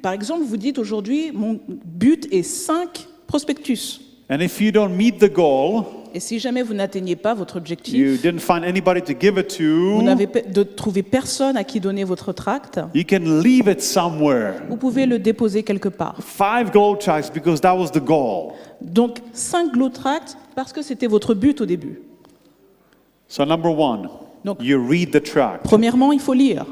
Par exemple, vous dites aujourd'hui, mon but est 5 prospectus. And if you don't meet the goal, Et si jamais vous n'atteignez pas votre objectif, you didn't find anybody to give it vous to, n'avez trouvé personne à qui donner votre tract, you can leave it somewhere. vous pouvez le déposer quelque part. 5 glow tracts because that was the goal. Donc 5 glow tracts parce que c'était votre but au début. So number one, Donc- you read the tract. Premièrement, il faut lire.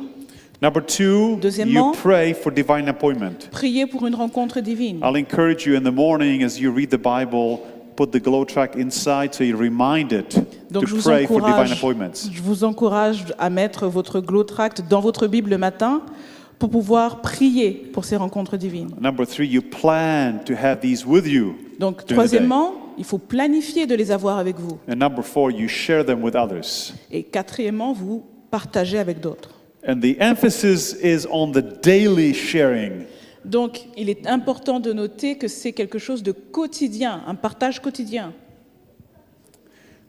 Number two, Deuxièmement, you pray for divine appointment. Prier pour une rencontre divine. I'll encourage you in the morning as you read the Bible, put the glow tract inside so you're reminded Donc to pray for divine appointments. je vous encourage à mettre votre glow tract dans votre Bible le matin pour pouvoir prier pour ces rencontres divines. Number three, you plan to have these with you. Donc during the day. troisièmement, il faut planifier de les avoir avec vous. And number four, you share them with others. Et quatrièmement, vous partagez avec d'autres. And the emphasis is on the daily sharing. Donc il est important de noter que c'est quelque chose de quotidien, un partage quotidien.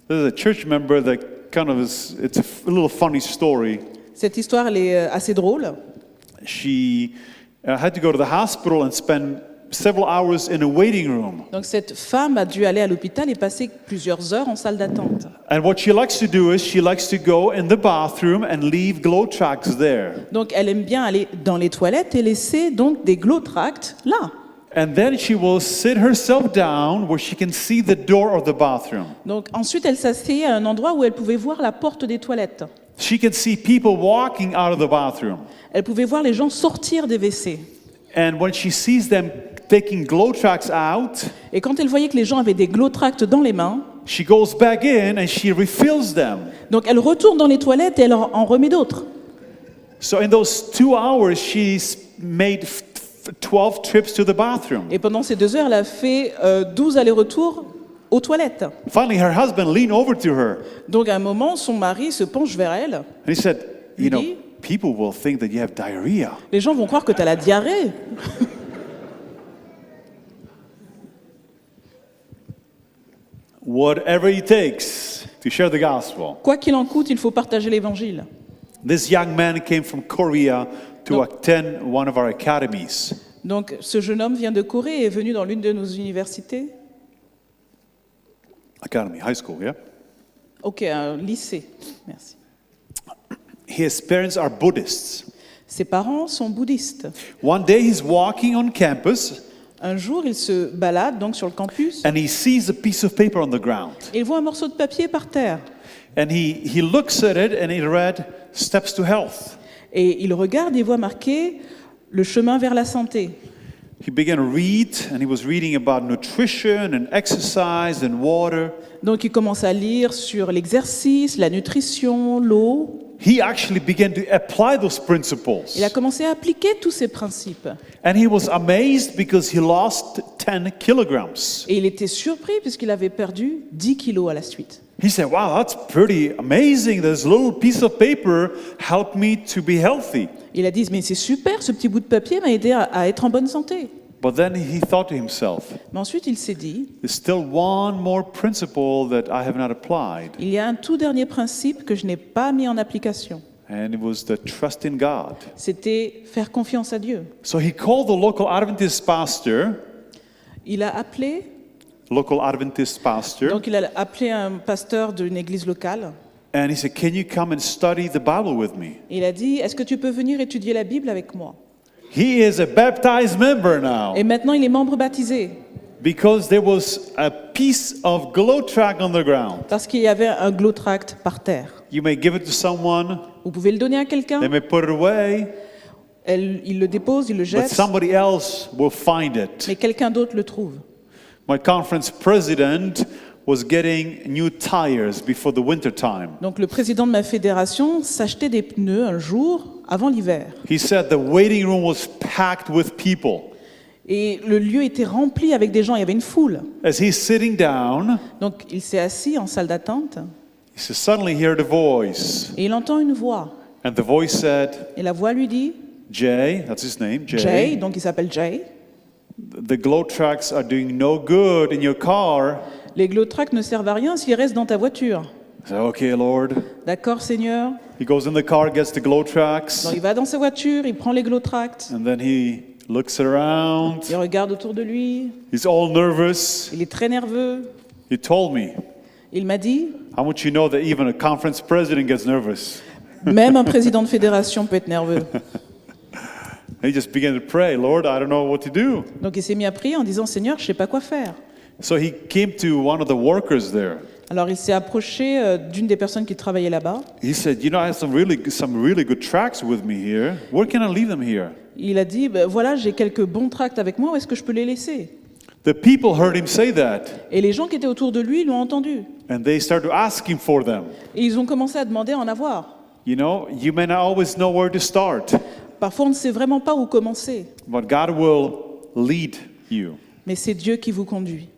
There's a church member that kind of is, it's a little funny story. Cette histoire elle est assez drôle. She had to go to the hospital and spend several hours in a waiting room. Donc cette femme a dû aller à l'hôpital et passer plusieurs heures en salle d'attente. And what she likes to do is she likes to go in the bathroom and leave glow tracts there. Donc elle aime bien aller dans les toilettes et laisser donc des glow tracts là. And then she will sit herself down where she can see the door of the bathroom. Donc ensuite elle s'asseyait à un endroit où elle pouvait voir la porte des toilettes. She can see people walking out of the bathroom. Elle pouvait voir les gens sortir des WC. And when she sees them taking glow tracts out, Et quand elle voyait que les gens avaient des glow tracts dans les mains, she goes back in and she refills them. donc elle retourne dans les toilettes et elle en remet d'autres. So in those 2 hours, she's made 12 trips to the bathroom. Et pendant ces 2 heures, elle a fait 12 allers-retours aux toilettes. Finally, her husband leaned over to her Donc à un moment, son mari se penche vers elle. and he said, you know, Really? people will think that you have diarrhea. Les gens vont croire que tu as la diarrhée. Whatever it takes to share the gospel. Quoi qu'il en coûte, il faut partager l'évangile. This young man came from Korea to No. attend one of our academies. Donc ce jeune homme vient de Corée et est venu dans l'une de nos universités. Academy, high school, yeah? Ok, un lycée. Merci. His parents are Buddhists. Ses parents sont bouddhistes. One day he's walking on campus Un jour, il se balade donc sur le campus and he sees a piece of paper on the ground. et il voit un morceau de papier par terre. And he looks at it and it read, Steps to Health. Et il regarde et voit marqué le chemin vers la santé. He began to read and he was reading about nutrition and exercise and water. Donc il commence à lire sur l'exercice, la nutrition, l'eau. he actually began to apply those principles. Il a commencé à appliquer tous ces principes. And he was amazed because he lost 10 kilograms. Et il était surpris puisqu'il avait perdu 10 kilos à la suite. He said, wow, that's pretty amazing. This little piece of paper helped me to be healthy. Il a dit, mais c'est super, ce petit bout de papier m'a aidé à être en bonne santé. But then he thought to himself, Mais ensuite, il s'est dit, there's still one more principle that I have not applied. il y a un tout dernier principe que je n'ai pas mis en application. And it was the trust in God. C'était faire confiance à Dieu. So he called the local Adventist pastor, Il a appelé, pastor, donc il a appelé un pasteur d'une église locale. and he said, can you come and study the Bible with me? Et il a dit, est-ce que tu peux venir étudier la Bible avec moi? He is a baptized member now Et maintenant, il est membre baptisé because there was a piece of glow track on the ground. parce qu'il y avait un glow tract par terre. You may give it to someone, Vous pouvez le donner à quelqu'un, they may put it away, il le dépose, il le but jette, somebody else will find it. mais quelqu'un d'autre le trouve. My conference president was getting new tires before the winter time. Donc le président de ma fédération s'achetait des pneus un jour avant l'hiver. He said the waiting room was packed with people. Et le lieu était rempli avec des gens, il y avait une foule. As he's sitting down, Donc il s'est assis en salle d'attente he said, suddenly heard a voice. et il entend une voix. And the voice said, Et la voix lui dit, Jay, that's his name, Jay, donc il s'appelle Jay, the glow tracks are doing no good in your car. les glow tracts ne servent à rien s'ils restent dans ta voiture. I said, okay, Lord. D'accord, Seigneur? He goes in the car, gets the glow tracks, Donc il va dans sa voiture, il prend les glow tracts, and then he looks around. il regarde autour de lui, He's all nervous. il est très nerveux. He told me, Il m'a dit, how much you know that even a conference president gets nervous? même un président de fédération peut être nerveux. And he just began to pray, Lord, I don't know what to do. Donc il s'est mis à prier en disant, Seigneur, je ne sais pas quoi faire. So he came to one of the workers there. Alors il s'est approché d'une des personnes qui travaillait là-bas. He said, you know, I have some really good tracks with me here. Where can I leave them here? Il a dit, ben, voilà, j'ai quelques bons tracts avec moi, où est-ce que je peux les laisser? The people heard him say that, Et les gens qui étaient autour de lui l'ont entendu. and they started to ask him for them. Et ils ont commencé à demander à en avoir. You know, you may not always know where to start, Parfois, on ne sait vraiment pas où commencer, but God will lead you. mais c'est Dieu qui vous conduit.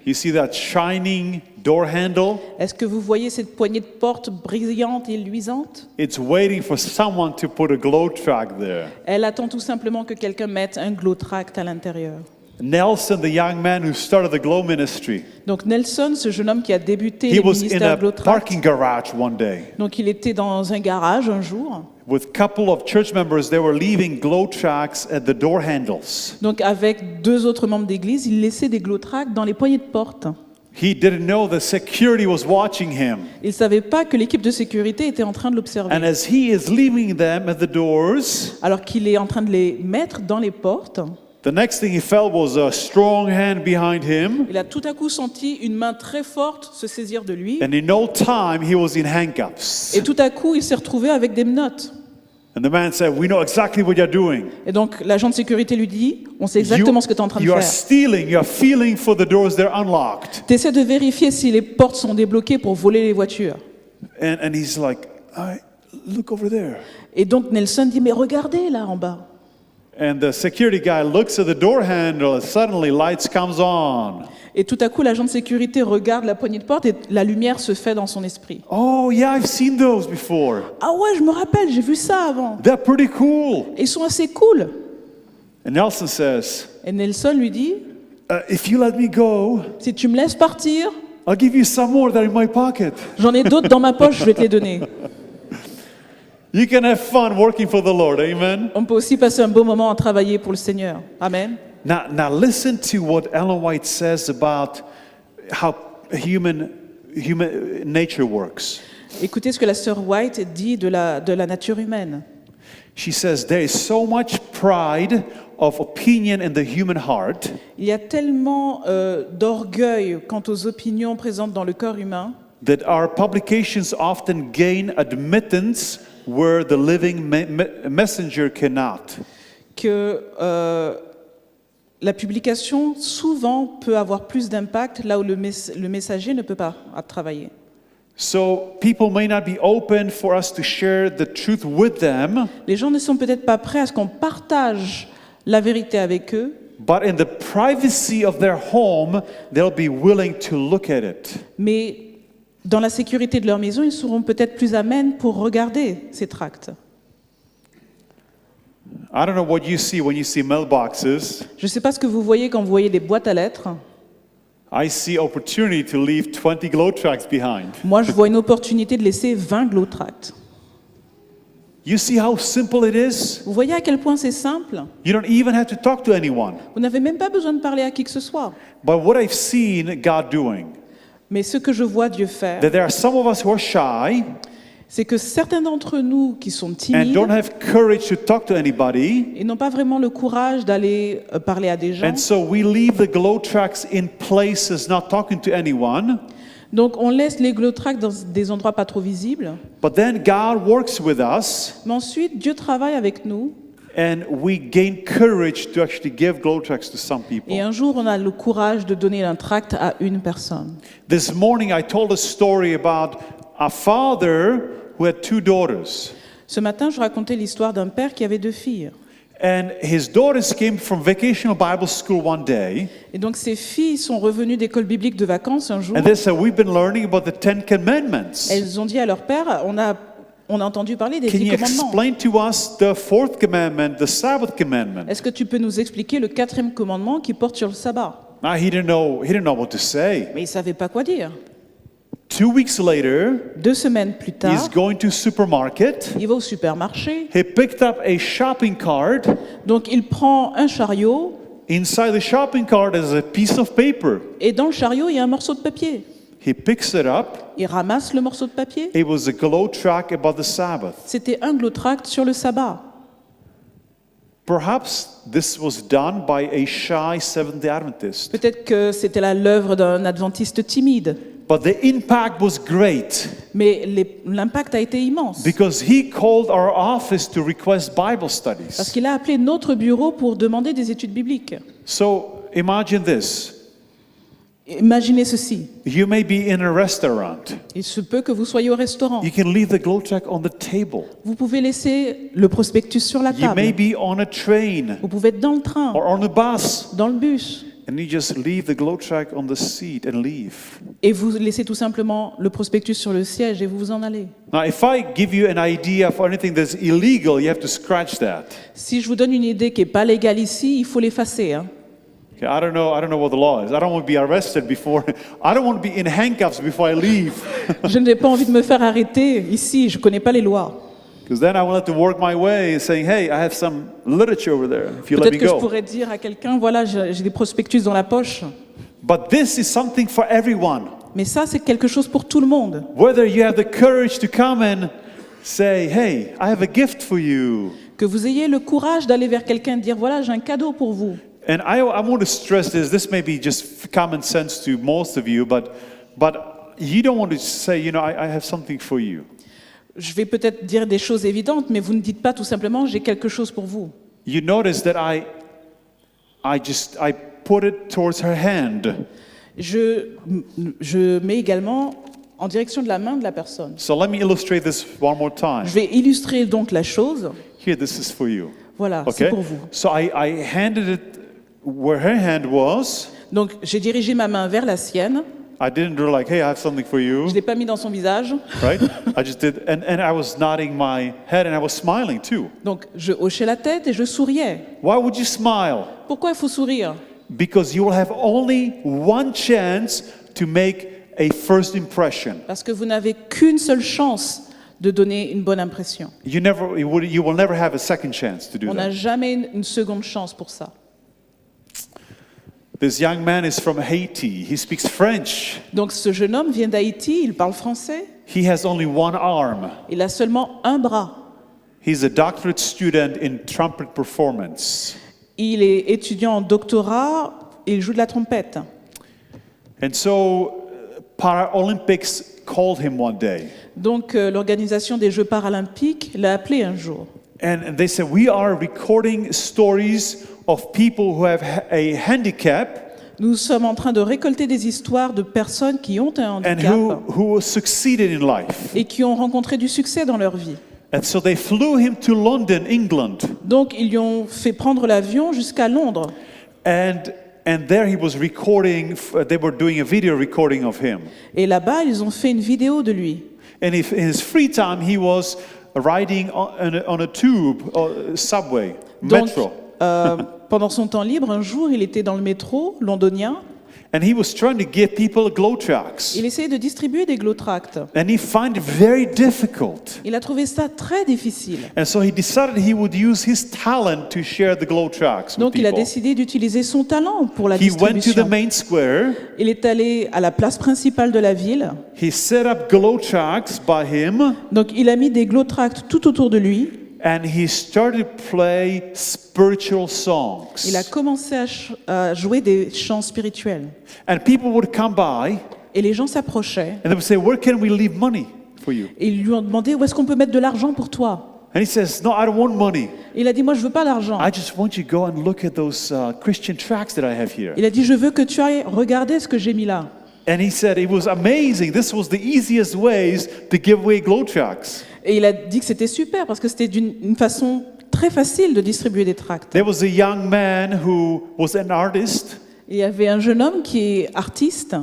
You see that shining door handle? Est-ce que vous voyez cette poignée de porte brillante et luisante? It's waiting for someone to put a glow track there. Elle attend tout simplement que quelqu'un mette un glow tract à l'intérieur. Nelson, the young man who started the glow ministry, Donc Nelson, ce jeune homme qui a débuté he le was in ministère a glow tract, parking garage one day donc il était dans un garage un jour. with a couple of church members. They were leaving glow tracks at the door handles. Donc avec deux autres membres d'église, il laissait des glow tracts dans les poignées de porte. He didn't know the security was watching him. Il ne savait pas que l'équipe de sécurité était en train de l'observer. And as he is leaving them at the doors, Alors qu'il est en train de les mettre dans les portes, the next thing he felt was a strong hand behind him. il a tout à coup senti une main très forte se saisir de lui. And in no time, he was in handcuffs. Et tout à coup, il s'est retrouvé avec des menottes. And the man said, we know exactly what you're doing. Et donc l'agent de sécurité lui dit, on sait exactement ce que tu es en train de You are faire. stealing, you're feeling for the doors, they're unlocked. Tu essaies de vérifier si les portes sont débloquées pour voler les voitures. And he's like, look over there. Et donc Nelson dit, mais regardez là en bas. And the security guy looks at the door handle and suddenly lights comes on. Et tout à coup, l'agent de sécurité regarde la poignée de porte et la lumière se fait dans son esprit. Oh yeah, I've seen those before. Ah ouais, je me rappelle, j'ai vu ça avant. They're pretty cool. Et ils sont assez cool. And Nelson says, Et Nelson lui dit, if you let me go, si tu me laisses partir, I'll give you some more that are in my pocket. j'en ai d'autres dans ma poche, je vais te les donner. You can have fun working for the Lord. Amen. On peut aussi passer un beau moment à travailler pour le Seigneur. Amen. Now listen to what Ellen White says about how human nature works. Écoutez ce que la sœur White dit de la nature humaine. She says there is so much pride of opinion in the human heart Il y a tellement d'orgueil quant aux opinions présentes dans le corps humain that our publications often gain admittance where the living messenger cannot. que la publication souvent peut avoir plus d'impact là où le messager ne peut pas travailler. So people may not be open for us to share the truth with them, Les gens ne sont peut-être pas prêts à ce qu'on partage la vérité avec eux, but in the privacy of their home, they'll be willing to look at it. mais dans la sécurité de leur maison, ils seront peut-être plus amènes pour regarder ces tracts. I don't know what you see when you see mailboxes. Je ne sais pas ce que vous voyez quand vous voyez des boîtes à lettres. I see opportunity to leave 20 glow tracts behind. Moi, je vois une opportunité de laisser 20 glow tracts. You see how simple it is? Vous voyez à quel point c'est simple? You don't even have to talk to anyone. Vous n'avez même pas besoin de parler à qui que ce soit. But what I've seen God doing, Mais ce que je vois Dieu faire, that there are some of us who are shy c'est que certains d'entre nous qui sont and timides don't have courage to talk to anybody, et n'ont pas vraiment le courage d'aller parler à des gens. and so we leave the glow tracts in places not talking to anyone. Donc on laisse les glow tracts dans des endroits pas trop visibles. But then God works with us, Mais ensuite, Dieu travaille avec nous. and we gain courage to actually give glow tracts to some Et people. un jour, on a le courage de donner un tract à une personne. This morning I told a story about a father who had 2 daughters. Ce matin, je racontais l'histoire d'un père qui avait 2 filles. And his daughters came from vacational Bible school one day, Et donc, ces filles sont revenues d'école biblique de vacances un jour. and they said, "We've been learning about the 10 Commandments. Elles ont dit à leur père, on a entendu parler des Can 10 you commandements. explain to us the 4th commandment, the Sabbath commandment?" Est-ce que tu peux nous expliquer le 4e commandement qui porte sur le sabbat? Now he didn't know what to say. Mais il ne savait pas quoi dire. 2 weeks later, 2 semaines plus tard, he's going to supermarket. il va au supermarché. He picked up a shopping cart. Donc, il prend un chariot. Inside the shopping cart is a piece of paper. Et dans le chariot, il y a un morceau de papier. He picks it up. Il ramasse le morceau de papier. It was a glow tract about the Sabbath. C'était un glow tract sur le sabbat. Perhaps this was done by a shy Seventh-day Adventist. Peut-être que c'était là l'œuvre d'un adventiste timide. But the impact was great Mais l'impact a été immense. because he called our office to request Bible Parce studies. qu'il a appelé notre bureau pour demander des études bibliques. So imagine this. Imaginez ceci. You may be in a restaurant. Il se peut que vous soyez au restaurant. You can leave the glow tract on the table. Vous pouvez laisser le prospectus sur la You may table. be on a train Vous pouvez être dans le train, or on a bus, dans le bus. and you just leave the glow tract on the seat and leave. Et vous laissez tout simplement le prospectus sur le siège et vous vous en allez. Now, if I give you an idea for anything that's illegal, you have to scratch that. Si je vous donne une idée qui n'est pas légale ici, il faut l'effacer. Hein. Okay, I don't know what the law is. I don't want to be arrested before. I don't want to be in handcuffs before I leave, Je n'ai pas envie de me faire arrêter ici, je ne connais pas les lois. because then I will have to work my way, saying, "Hey, I have some literature over there. If you let Peut-être me que je go." pourrais dire à quelqu'un, voilà, j'ai des prospectus dans la poche. But this is something for everyone. Mais ça, c'est quelque chose pour tout le monde. Whether you have the courage to come and say, "Hey, I have a gift for you." Que vous ayez le courage d'aller vers quelqu'un et de dire, voilà, j'ai un cadeau pour vous. And I want to stress this. This may be just common sense to most of you, but you don't want to say, I have something for you. Je vais peut-être dire des choses évidentes, mais vous ne dites pas tout simplement, j'ai quelque chose pour vous. You notice that I put it towards her hand. Je mets également en direction de la main de la personne. So let me illustrate this one more time. Je vais illustrer donc la chose. Here, this is for you. Voilà, Okay? c'est pour vous. So I handed it where her hand was. Donc j'ai dirigé ma main vers la sienne. I didn't do like, "Hey, I have something for you," Je ne l'ai pas mis dans son visage. right? I just did, and I was nodding my head and I was smiling too. Donc je hochais la tête et je souriais. Why would you smile? Pourquoi il faut sourire? Because you will have only one chance to make a first impression. Parce que vous n'avez qu'une seule chance de donner une bonne impression. You will never have a second chance to do On n'a that. jamais une seconde chance pour ça. This young man is from Haiti. He speaks French. Donc ce jeune homme vient d'Haïti, il parle français, He has only one arm. il a seulement un bras. He's a doctorate student in trumpet performance. Il est étudiant en doctorat et il joue de la trompette. And so Paralympics called him one day. Donc l'organisation des Jeux paralympiques l'a appelé un jour. And they said, "We are recording stories of people who have a handicap." Nous sommes en train de récolter des histoires de personnes qui ont un and handicap who succeeded in life. et qui ont rencontré du succès dans leur vie. And so they flew him to London, England. Donc, ils lui ont fait prendre l'avion jusqu'à Londres. And there he was recording, they were doing a video recording of him. Et là-bas, ils ont fait une vidéo de lui. And in his free time, he was riding on a tube, subway, Donc, metro. pendant son temps libre, un jour, il était dans le métro londonien. And he was trying to give people glow tracts. Il essayait de distribuer des glow-tracts. And he found it very difficult. Il a trouvé ça très difficile. And so he decided he would use his talent to share the glow tracts with Donc, il a people. décidé d'utiliser son talent pour la He went to the distribution. main square. Il est allé à la place principale de la ville. He set up glow tracts by him. Donc, il a mis des glow-tracts tout autour de lui. And he started to play spiritual songs. Il a commencé à jouer des chants spirituels. And people would come by Et les gens s'approchaient. and they would say, "Where can we leave money for you?" Et ils lui ont demandé où est-ce qu'on peut mettre de l'argent pour toi. And he says, "No, I don't want money. Il a dit, moi je veux pas d'argent. I just want you to go and look at those Christian tracts that I have here." Il a dit, je veux que tu ailles regarder ce que j'ai mis là. And he said it was amazing. This was the easiest ways to give away glow tracts. Et il a dit que c'était super parce que c'était une façon très facile de distribuer des tracts. There was a young man who was an artist, Il y avait un jeune homme qui est artiste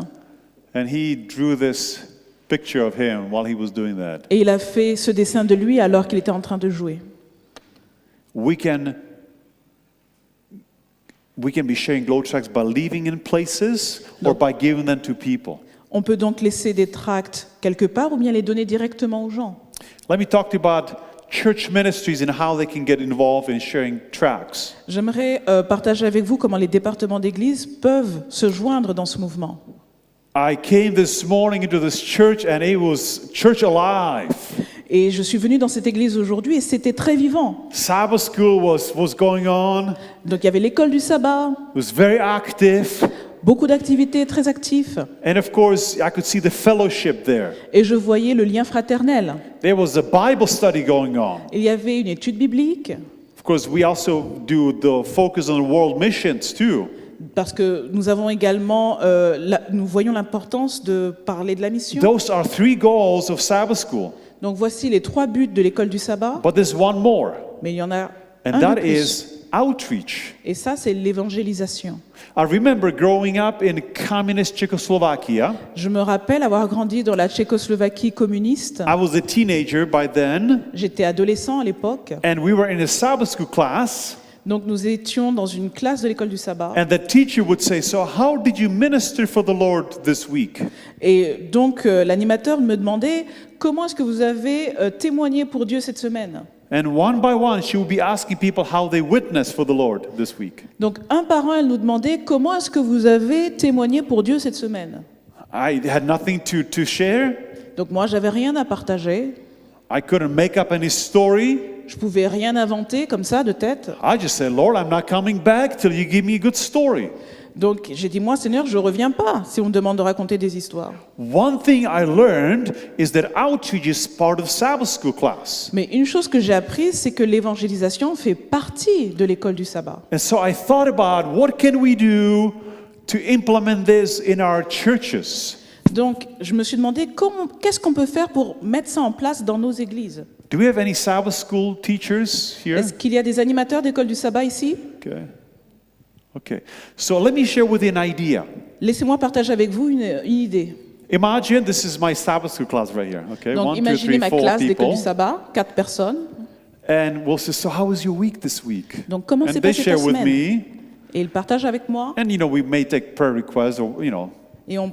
and he drew this picture of him while he was doing that. et il a fait ce dessin de lui alors qu'il était en train de jouer. We can be sharing glow tracts by leaving in places or by giving them to people. On peut donc laisser des tracts quelque part ou bien les donner directement aux gens. Let me talk to you about church ministries and how they can get involved in sharing tracts. J'aimerais partager avec vous comment les départements d'église peuvent se joindre dans ce mouvement. I came this morning into this church and it was church alive. Et je suis venue dans cette église aujourd'hui et c'était très vivant. Sabbath school was going on. Donc il y avait l'école du sabbat, It was very active. beaucoup d'activités très actifs. And of course, I could see the fellowship there. Et je voyais le lien fraternel. There was a Bible study going on. Il y avait une étude biblique, Of course, we also do the focus on world missions too. parce que nous avons également, nous voyons l'importance de parler de la mission. Those are 3 goals of Sabbath school. Donc voici les 3 buts de l'école du sabbat, But there's one more, mais il y en a and un de that plus. is outreach. Et ça, c'est l'évangélisation. I remember growing up in communist Czechoslovakia. Je me rappelle avoir grandi dans la Tchécoslovaquie communiste. I was a teenager by then, J'étais adolescent à l'époque. and we were in a Sabbath school class, Donc nous étions dans une classe de l'école du sabbat. and the teacher would say, "So how did you minister for the Lord this week?" Et donc l'animateur me demandait comment est-ce que vous avez témoigné pour Dieu cette semaine. And one by one, she would be asking people how they witnessed for the Lord this week. Donc un par un, elle nous demandait comment est-ce que vous avez témoigné pour Dieu cette semaine. I had nothing to share. Donc moi, j'avais rien à partager. I couldn't make up any story. Je pouvais rien inventer comme ça de tête. I just said, "Lord, I'm not coming back till you give me a good story." Donc j'ai dit, moi Seigneur, je reviens pas si on me demande de raconter des histoires. One thing I learned is that outreach is part of Sabbath school class. Mais une chose que j'ai apprise, c'est que l'évangélisation fait partie de l'école du sabbat. And so I thought about what can we do to implement this in our churches. Donc je me suis demandé qu'est-ce qu'on peut faire pour mettre ça en place dans nos églises. Do we have any Sabbath school teachers here? Est-ce qu'il y a des animateurs d'école du sabbat ici? Okay. So let me share with you an idea. Laissez-moi partager avec vous une idée. Imagine this is my Sabbath school class right here. Okay, Donc 1, 2, imaginez 3, ma 4 classe d'école people. du sabbat, 4 personnes. And we'll say, "So how was your week this week?" Donc comment And s'est they passée ta share with semaine? me. Et ils partagent avec moi And we may take prayer requests, or et on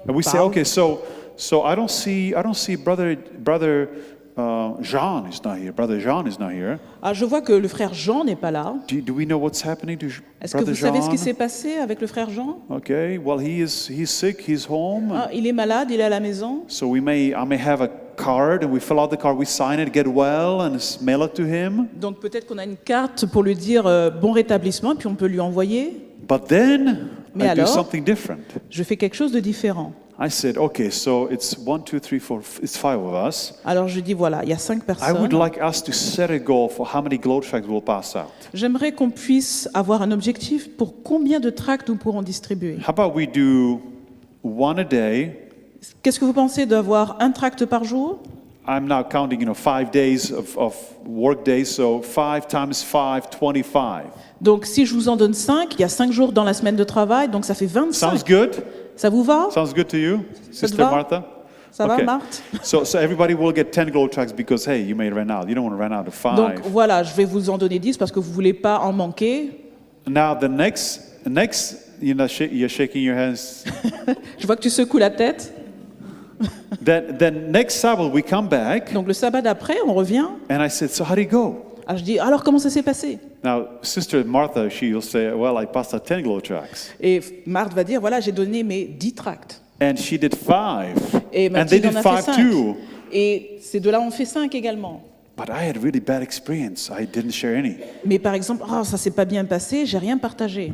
and we say, parle. "Okay, so I don't see brother Jean is not here. Brother Jean is not here. Ah, je vois que le frère Jean n'est pas là. Do we know what's happening to Est-ce que brother vous savez ce qui Jean? s'est passé avec le frère Jean? Okay, well he's sick. He's home. Ah, il est malade, il est à la maison. So I may have a card, and we fill out the card, we sign it, get well, and mail it to him. Donc peut-être qu'on a une carte pour lui dire bon rétablissement, puis on peut lui envoyer. But then Mais I do alors? something different. Je fais quelque chose de différent. I said, okay, so it's 1, 2, 3, 4, it's 5 of us. Alors je dis voilà, il y a 5 I would personnes. like us to set a goal for how many glow tracts we'll pass out. J'aimerais qu'on puisse avoir un objectif pour combien de tracts nous pourrons distribuer. How about we do 1 a day? Qu'est-ce que vous pensez d'avoir un tract par jour? I'm now counting, 5 days of work days, so 5 times 5, 25. Donc si je vous en donne 5, il y a 5 jours dans la semaine de travail, donc ça fait 25. Sounds good? Ça vous va? Sounds good to you, Ça te Sister va? Martha? Ça va, Okay. Marthe? So everybody will get 10 glow tracts because, hey, you may run out. You don't want to run out of 5. Donc voilà, je vais vous en donner 10 parce que vous ne voulez pas en manquer. Now the next, you're shaking your hands. Je vois que tu secoues la tête. then next Sabbath we come back, Donc le sabbat d'après, on revient. and I said, so how do you go? Alors je dis, alors comment ça s'est passé? Now, Sister Martha, she'll say, well, I passed out 10 glow tracts. Et Marthe va dire, voilà, j'ai donné mes 10 tracts. And she did 5. Et And they Mathilde did en a fait 5 5. too. Et ces deux-là ont fait 5 également. But I had really bad experience. I didn't share any. Mais par exemple, oh, ça s'est pas bien passé, j'ai rien partagé.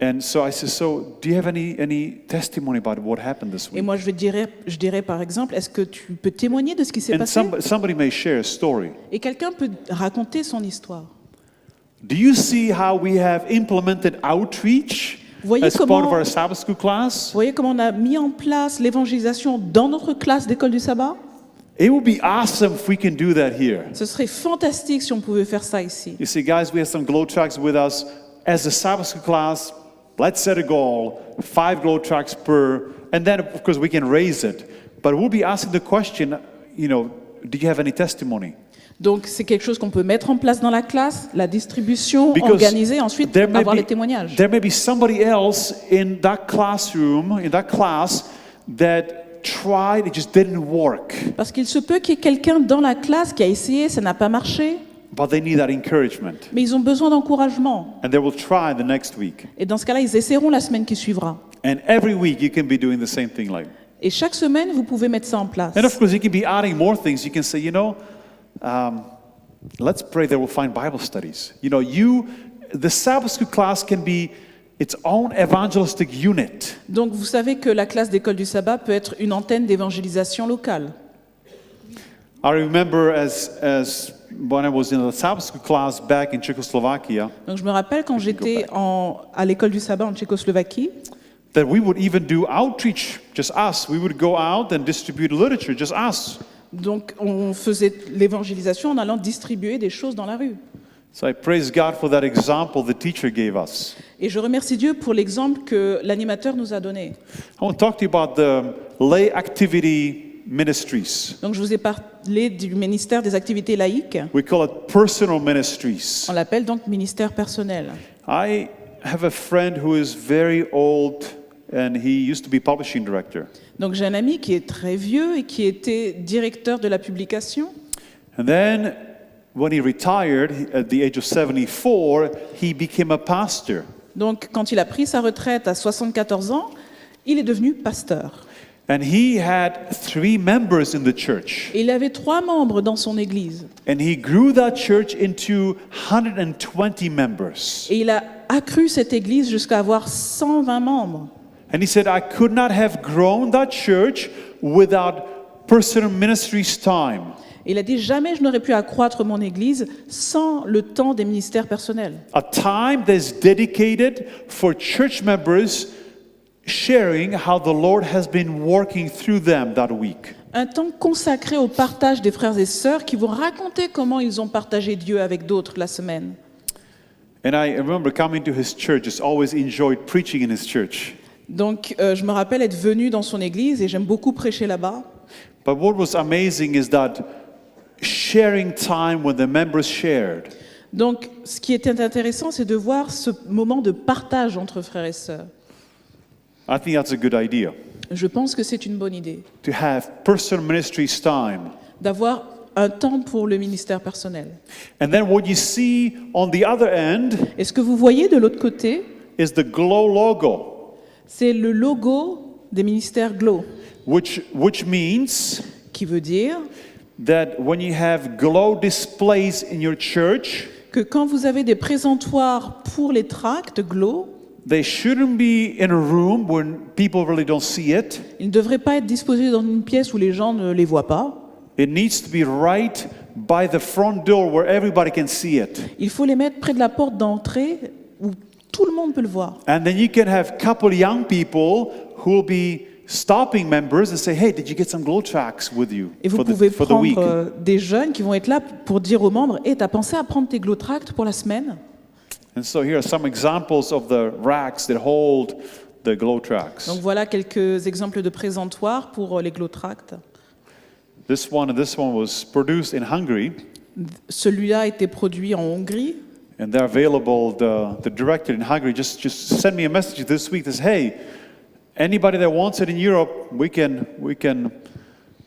And so I said, so do you have any testimony about what happened this Et week? moi, je dirais par exemple, est-ce que tu peux témoigner de ce qui s'est And passé? somebody may share a story. Et quelqu'un peut raconter son histoire. Do you see how we have implemented outreach Voyez as part comment- of our Sabbath school class? Vous voyez comment on a mis en place l'évangélisation dans notre classe d'école du sabbat? It would be awesome if we can do that here. Ce serait fantastique si on pouvait faire ça ici. You see, guys, we have some glow tracts with us. As a Sabbath school class, let's set a goal, 5 glow tracts per, and then of course we can raise it. But we'll be asking the question, do you have any testimony? Donc c'est quelque chose qu'on peut mettre en place dans la classe, la distribution, organiser, ensuite avoir les témoignages. there may be somebody else in that classroom, in that class, that tried, it just didn't work. Parce qu'il se peut qu'il y ait quelqu'un dans la classe qui a essayé, ça n'a pas marché, But they need that encouragement. mais ils ont besoin d'encouragement. And they will try the next week. Et dans ce cas-là, ils essaieront la semaine qui suivra. And every week you can be doing the same thing like. Et chaque semaine, vous pouvez mettre ça en place. And of course you can be adding more things. You can say, let's pray that we'll find Bible studies. The Sabbath school class can be its own evangelistic unit. Donc vous savez que la classe d'école du sabbat peut être une antenne d'évangélisation locale. I remember as when I was in the Sabbath school class back in Czechoslovakia, Donc je me rappelle quand j'étais à l'école du sabbat en Tchécoslovaquie, that we would even do outreach, just us. We would go out and distribute literature, just us. donc on faisait l'évangélisation en allant distribuer des choses dans la rue. So I praise God for that example the teacher gave us. Et je remercie Dieu pour l'exemple que l'animateur nous a donné. I want to talk to you about the lay activity ministries. Donc je vous ai parlé du ministère des activités laïques. We call it personal ministries. On l'appelle donc ministère personnel. I have a friend who is very old and he used to be publishing director. Donc j'ai un ami qui est très vieux et qui était directeur de la publication. And then when he retired at the age of 74, he became a pastor. Donc quand il a pris sa retraite à 74 ans, il est devenu pasteur. And he had 3 members in the church. Et il avait 3 membres dans son église. And he grew that church into 120 members. Et il a accru cette église jusqu'à avoir 120 membres. And he said, I could not have grown that church without personal ministries time. Et il a dit, jamais je n'aurais pu accroître mon église sans le temps des ministères personnels. A time that's dedicated for church members sharing how the Lord has been working through them that week. Un temps consacré au partage des frères et sœurs qui vont raconter comment ils ont partagé Dieu avec d'autres la semaine. And I remember coming to his church, just always enjoyed preaching in his church. Donc je me rappelle être venu dans son église et j'aime beaucoup prêcher là-bas. But what was amazing is that sharing time when the members shared. Donc ce qui était intéressant, c'est de voir ce moment de partage entre frères et sœurs. I think that's a good idea, Je pense que c'est une bonne idée to have personal ministries time. d'avoir un temps pour le ministère personnel. And then what you see on the other end Et ce que vous voyez de l'autre côté, is the GLOW logo, c'est le logo des ministères GLOW, which means qui veut dire that when you have GLOW displays in your church, que quand vous avez des présentoirs pour les tracts GLOW, They shouldn't be in a room where people really don't see it. Ils ne devraient pas être disposés dans une pièce où les gens ne les voient pas. It needs to be right by the front door where everybody can see it. Il faut les mettre près de la porte d'entrée où tout le monde peut le voir. And then you can have a couple young people who will be stopping members and say, hey, did you get some glow tracks with you Et vous for pouvez the week? prendre des jeunes qui vont être là pour dire aux membres, hey, t'as pensé à prendre tes glow tracts pour la semaine? And so here are some examples of the racks that hold the glow tracks. Donc voilà quelques exemples de présentoirs pour les glow tracts. This one and this one was produced in Hungary, Celui-là a été produit en Hongrie. and they're available. The director in Hungary just sent me a message this week that says, hey, anybody that wants it in Europe, we can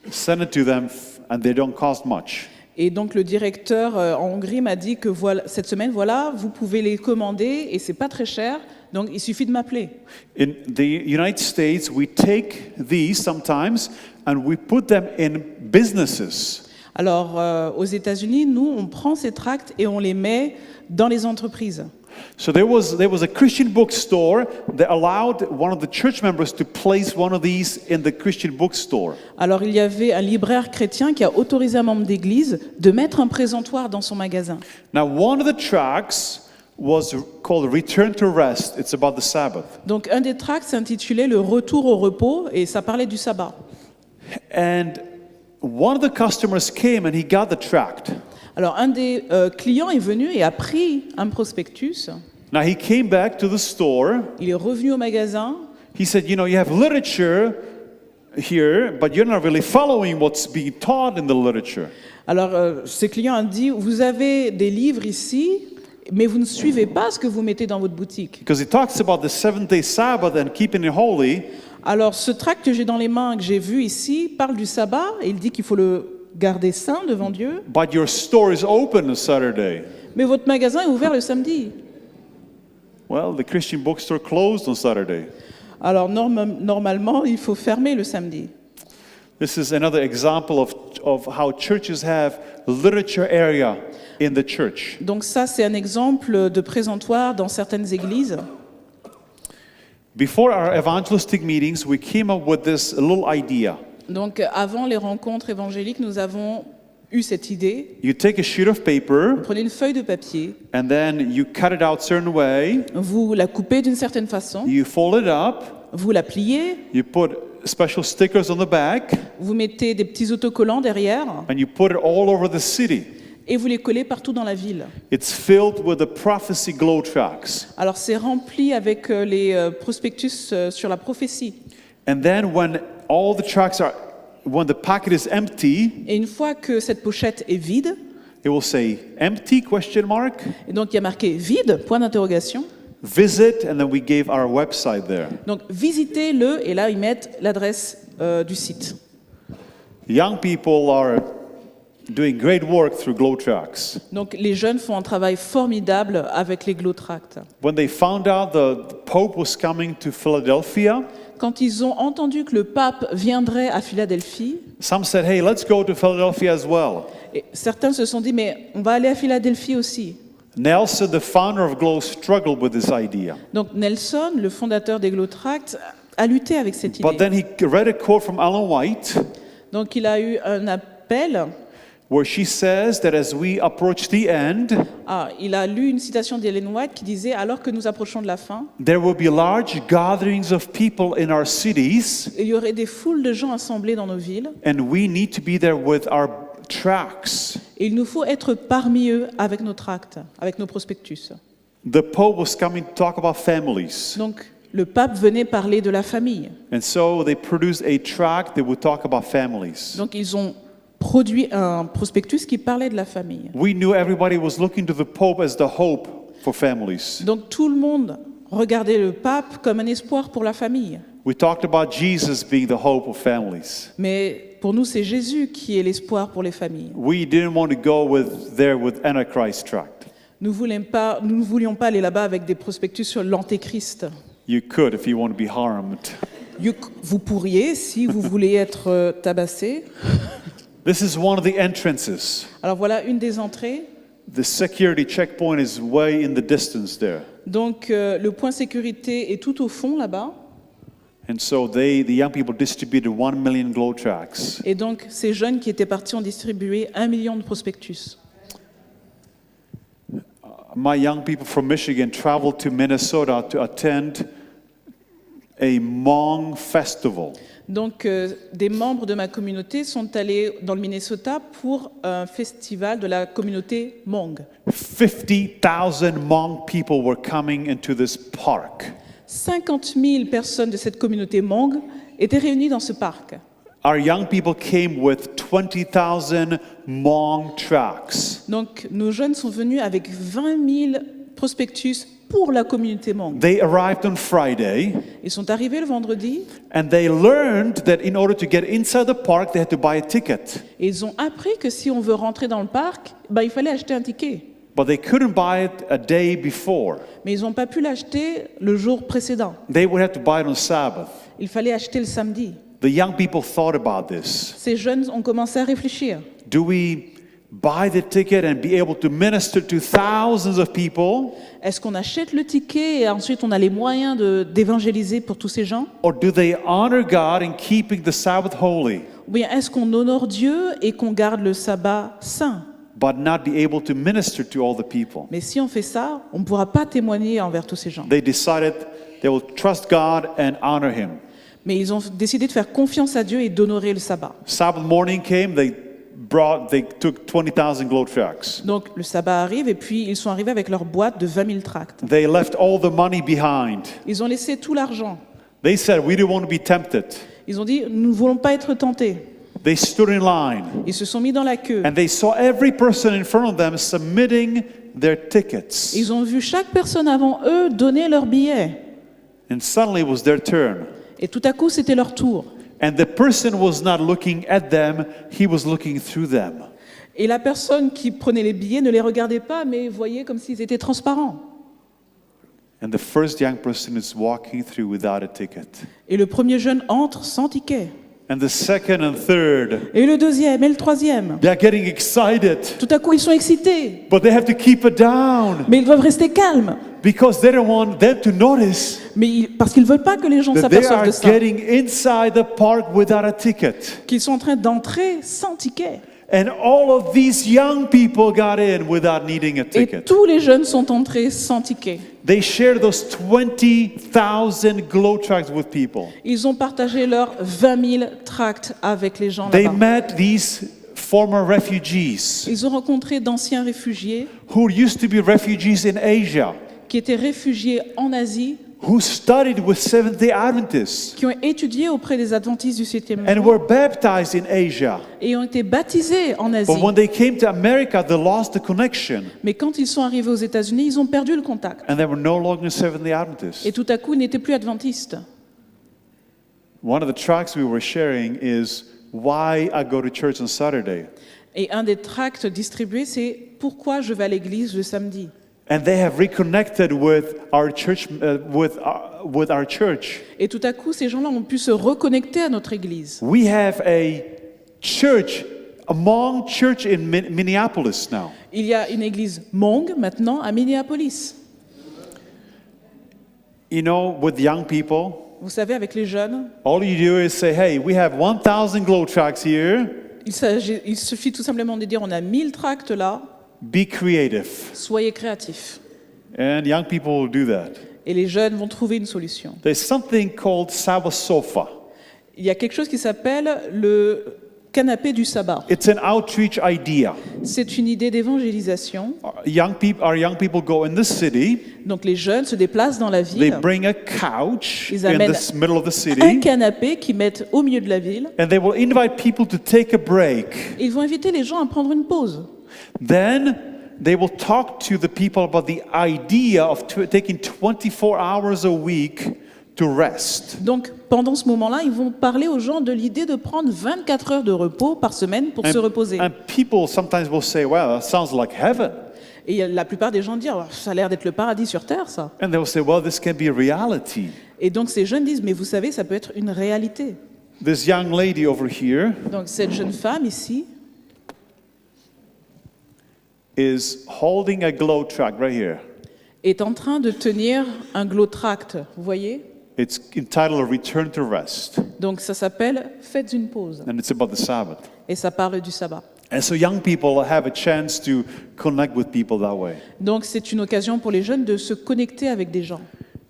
send it to them, and they don't cost much. Et donc le directeur en Hongrie m'a dit que voilà, cette semaine, voilà, vous pouvez les commander et c'est pas très cher, donc il suffit de m'appeler. In the United States, we take these sometimes and we put them in businesses. Alors aux États-Unis, nous, on prend ces tracts et on les met dans les entreprises. So there was a Christian bookstore that allowed one of the church members to place one of these in the Christian bookstore. Alors il y avait un libraire chrétien qui a autorisé un membre d'église de mettre un présentoir dans son magasin. Now, one of the tracts was called Return to Rest. It's about the Sabbath. Donc un des tracts s'intitulait Le retour au repos et ça parlait du sabbat. And one of the customers came and he got the tract. Alors un des clients est venu et a pris un prospectus. Now, he came back to the store. Il est revenu au magasin. He said, you know, you have literature here, but you're not really following what's being taught in the literature. Alors ce client a dit, vous avez des livres ici, mais vous ne suivez pas ce que vous mettez dans votre boutique. Because he talks about the seventh-day Sabbath and keeping it holy. Alors ce tract que j'ai dans les mains, que j'ai vu ici, parle du sabbat et il dit qu'il faut le garder saint devant Dieu. But your store is open on Saturday. Mais votre magasin est ouvert le samedi. Well, the Christian bookstore closed on Saturday. Alors normalement, il faut fermer le samedi. This is another example of how churches have literature area in the church. Donc ça, c'est un exemple de présentoir dans certaines églises. Before our evangelistic meetings, we came up with this little idea. Donc avant les rencontres évangéliques, nous avons eu cette idée. You take a sheet of paper Vous prenez une feuille de papier, and then you cut it out certain way. vous la coupez d'une certaine façon, You fold it up. vous la pliez, You put special stickers on the back, vous mettez des petits autocollants derrière and you put it all over the city. et vous les collez partout dans la ville. It's filled with the prophecy glow tracks. Alors c'est rempli avec les prospectus sur la prophétie. And then when the packet is empty, Et une fois que cette pochette est vide, it will say empty question mark, et donc il y a marqué vide, point d'interrogation. visit, and then we gave our website there. Donc visitez-le et là ils mettent l'adresse du site. Young people are doing great work through glow tracks. Donc les jeunes font un travail formidable avec les glow tracts. When they found out the Pope was coming to Philadelphia, Quand ils ont entendu que le pape viendrait à Philadelphie, some said, hey, let's go to Philadelphia as well. et certains se sont dit mais on va aller à Philadelphie aussi. Nelson, the founder of Glow, struggled with this idea. Donc Nelson, le fondateur des glow tracts, a lutté avec cette idée. But then he read a quote from Ellen White Donc il a eu un appel. where she says that as we approach the end, Il a lu une citation d'Ellen White qui disait « Alors que nous approchons de la fin, there will be large gatherings of people in our cities, il y aurait des foules de gens assemblés dans nos villes and we need to be there with our tracts. et il nous faut être parmi eux avec nos tracts, avec nos prospectus. » The Pope was coming to talk about families. Donc le pape venait parler de la famille. And so they produced a tract that would talk about families. Donc ils ont produit un prospectus qui parlait de la famille. We knew everybody was looking to the Pope as the hope for families. Donc tout le monde regardait le pape comme un espoir pour la famille. We talked about Jesus being the hope of families. Mais pour nous, c'est Jésus qui est l'espoir pour les familles. We didn't want to go there with Antichrist tract. Nous ne voulions pas aller là-bas avec des prospectus sur l'antéchrist. You could if you want to be harmed. Vous pourriez, si vous voulez être tabassé. This is one of the entrances. Alors voilà une des entrées. The security checkpoint is way in the distance there. Donc le point sécurité est tout au fond là-bas. And so the young people distributed 1 million glow tracts. Et donc ces jeunes qui étaient partis ont distribué 1 million de prospectus. My young people from Michigan traveled to Minnesota to attend a Hmong festival. Donc des membres de ma communauté sont allés dans le Minnesota pour un festival de la communauté Hmong. 50,000 Hmong people were coming into this park. 50 000 personnes de cette communauté Hmong étaient réunies dans ce parc. Our young people came with 20,000 Hmong tracts. Donc nos jeunes sont venus avec 20 000 prospectus pour la communauté Hmong. They arrived on Friday, Ils sont arrivés le vendredi and they learned that in order to get inside the park, they had to buy a ticket. et ils ont appris que si on veut rentrer dans le parc, il fallait acheter un ticket. But they couldn't buy it a day before. Mais ils n'ont pas pu l'acheter le jour précédent. They would have to buy it on Sabbath. Il fallait acheter le samedi. The young people thought about this. Ces jeunes ont commencé à réfléchir. Do we buy the ticket and be able to minister to thousands of people? Est-ce qu'on achète le ticket et ensuite on a les moyens d'évangéliser pour tous ces gens? Or do they honor God in keeping the Sabbath holy, Ou bien est-ce qu'on honore Dieu et qu'on garde le sabbat saint? but not be able to minister to all the people? Mais si on fait ça, on ne pourra pas témoigner envers tous ces gens. They decided they will trust God and honor Him. Mais ils ont décidé de faire confiance à Dieu et d'honorer le sabbat. Sabbath morning came, they took 20,000 glow tracts. Donc le sabbat arrive et puis ils sont arrivés avec leur boîte de 20 000 tracts. They left all the money behind. Ils ont laissé tout l'argent. They said, we don't want to be tempted. Ils ont dit, nous ne voulons pas être tentés. They stood in line, Ils se sont mis dans la queue. and they saw every person in front of them submitting their tickets. Ils ont vu chaque personne avant eux donner leur billet. And suddenly it was their turn. Et tout à coup, c'était leur tour. And the person was not looking at them, he was looking through them. Et la personne qui prenait les billets ne les regardait pas, mais voyait comme s'ils étaient transparents. And the first young person is walking through without a ticket. Et le premier jeune entre sans ticket. And the second and third, Et le deuxième et le troisième. they're getting excited, Tout à coup, ils sont excités. but they have to keep it down Mais ils doivent rester calmes. because they don't want them to notice Parce qu'ils ne veulent pas que les gens that they s'aperçoivent are de ça. getting inside the park without a ticket. Qu'ils sont en train d'entrer sans ticket. And all of these young people got in without needing a Et ticket. tous les jeunes sont entrés sans ticket. They shared those 20,000 glow tracts with people. Ils ont partagé leurs 20 000 tracts avec les gens They là-bas. met these former refugees Ils ont rencontré d'anciens réfugiés who used to be refugees in Asia, qui étaient réfugiés en Asie, who studied with Seventh-day Adventists qui ont étudié auprès des adventistes du 7e and jour were baptized in Asia. et ont été baptisés en Asie. But when they came to America, they lost the connection Mais quand ils sont arrivés aux États-Unis, ils ont perdu le contact. and they were no longer Seventh-day Adventists. Et tout à coup, ils n'étaient plus adventistes. One of the tracts we were sharing is why I go to church on Saturday. Et un des tracts distribués, c'est « Pourquoi je vais à l'église le samedi ?» And they have reconnected with our church, with our church. Et tout à coup, ces gens-là ont pu se reconnecter à notre église. We have a church, a Hmong church in Minneapolis now. Il y a une église Hmong maintenant à Minneapolis. You know, with young people, Vous savez, avec les jeunes, all you do is say, hey, we have 1,000 glow tracts here. il suffit tout simplement de dire on a 1000 tracts là, Be creative. soyez créatifs. And young people will do that. Et les jeunes vont trouver une solution. There's something called Sabbath sofa. Il y a quelque chose qui s'appelle le canapé du sabbat. It's an outreach idea. C'est une idée d'évangélisation. Our young people go in the city. Donc les jeunes se déplacent dans la They ville, bring a couch Ils in amènent the middle of the un city. canapé qu'ils mettent au milieu de la ville. And they will invite people to take a break. Ils vont inviter les gens à prendre une pause. Then they will talk to the people about the idea of taking 24 hours a week to rest. Donc pendant ce moment-là, ils vont parler aux gens de l'idée de prendre 24 heures de repos par semaine pour se reposer. And people sometimes will say, well, that sounds like heaven. Et la plupart des gens disent oh, ça a l'air d'être le paradis sur terre, ça. And they will say, well, this can be a reality. Et donc ces jeunes disent mais vous savez, ça peut être une réalité. This young lady over here, Donc cette jeune femme ici, is holding a glow track right here. est en train de tenir un glow tract, vous voyez? It's entitled Return to Rest, Donc ça s'appelle Faites une pause and it's about the Sabbath. et ça parle du sabbat. And so young people have a chance to connect with people that way. Donc c'est une occasion pour les jeunes de se connecter avec des gens.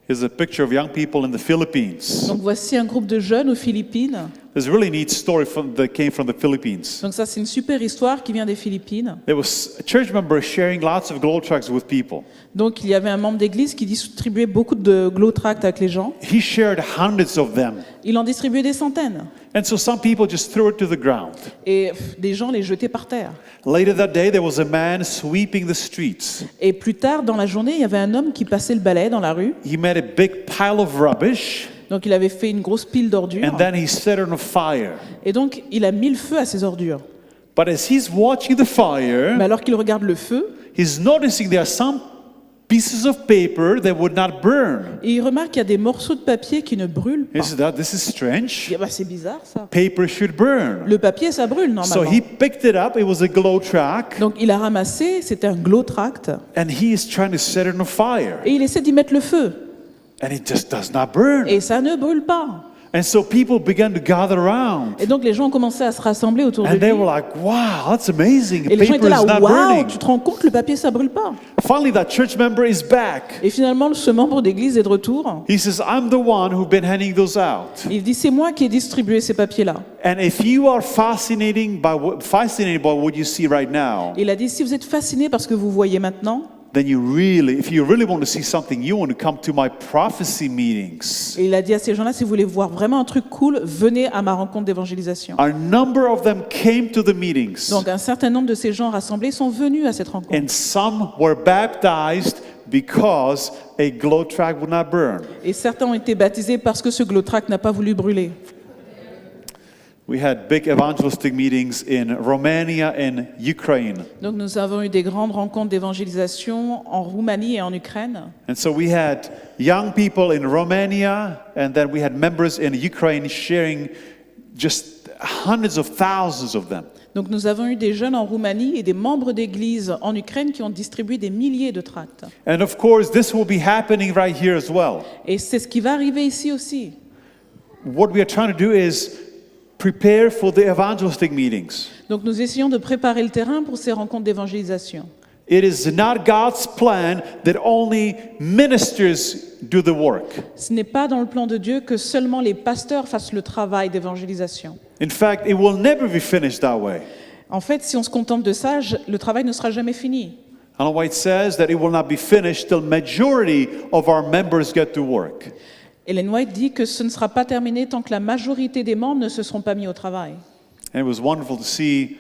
Here's a picture of young people in the Philippines. Donc voici un groupe de jeunes aux Philippines. There's a really neat story that came from the Philippines. Donc ça c'est une super histoire qui vient des Philippines. There was a church member sharing lots of glow tracts with people. Donc il y avait un membre d'église qui distribuait beaucoup de glow tracts avec les gens. He shared hundreds of them. Il en distribuait des centaines. And so some people just threw it to the ground. Et des gens les jetaient par terre. Later that day, there was a man sweeping the streets. Et plus tard dans la journée, il y avait un homme qui passait le balai dans la rue. He made a big pile of rubbish, Donc il avait fait une grosse pile d'ordures. and then he set it on fire. Et donc il a mis le feu à ces ordures. But as he's watching the fire, Mais alors qu'il regarde le feu, he's noticing there are some pieces of paper that would not burn. et il remarque qu'il y a des morceaux de papier qui ne brûlent He pas. said, this is Il strange. dit, bah, c'est bizarre ça. Paper should burn. Le papier, ça brûle So normalement. he picked it up. It was a glow track, Donc il a ramassé, c'était un glow tract, and he is trying to set it on fire, et il essaie d'y mettre le feu. and it just does not burn. Et ça ne brûle pas. And so people began to gather around, Et donc les gens ont commencé à se rassembler autour de and they lui. were like, wow, that's amazing. Et les gens Paper étaient là, is not waouh, burning. tu te rends compte, le papier, ça brûle pas. Finally, that church member is back. Et finalement, ce membre d'église est de retour. He says, I'm the one who's been handing those out. Il dit, c'est moi qui ai distribué ces papiers-là. And if you are fascinated by what you see right now, Il a dit, si vous êtes fasciné par ce que vous voyez maintenant, then if you really want to see something, you want to come to my prophecy meetings. et il a dit à ces gens-là, si vous voulez voir vraiment un truc cool, venez à ma rencontre d'évangélisation. A number of them came to the meetings, Donc un certain nombre de ces gens rassemblés sont venus à cette rencontre. and some were baptized because a glow track would not burn. Et certains ont été baptisés parce que ce glow tract n'a pas voulu brûler. We had big evangelistic meetings in Romania and Ukraine. Donc nous avons eu des grandes rencontres d'évangélisation en Roumanie et en Ukraine. And so we had young people in Romania, and then we had members in Ukraine sharing just hundreds of thousands of them. Donc nous avons eu des jeunes en Roumanie et des membres d'église en Ukraine qui ont distribué des milliers de tracts. And of course, this will be happening right here as well. Et c'est ce qui va arriver ici aussi. What we are trying to do is prepare for the evangelistic meetings. Donc nous essayons de préparer le terrain pour ces rencontres d'évangélisation. It is not God's plan that only ministers do the work. Ce n'est pas dans le plan de Dieu que seulement les pasteurs fassent le travail d'évangélisation. In fact, it will never be finished that way. En fait, si on se contente de ça, le travail ne sera jamais fini. Ellen White says that it will not be finished till majority of our members get to work. Ellen White dit que ce ne sera pas terminé tant que la majorité des membres ne se seront pas mis au travail. And it was wonderful to see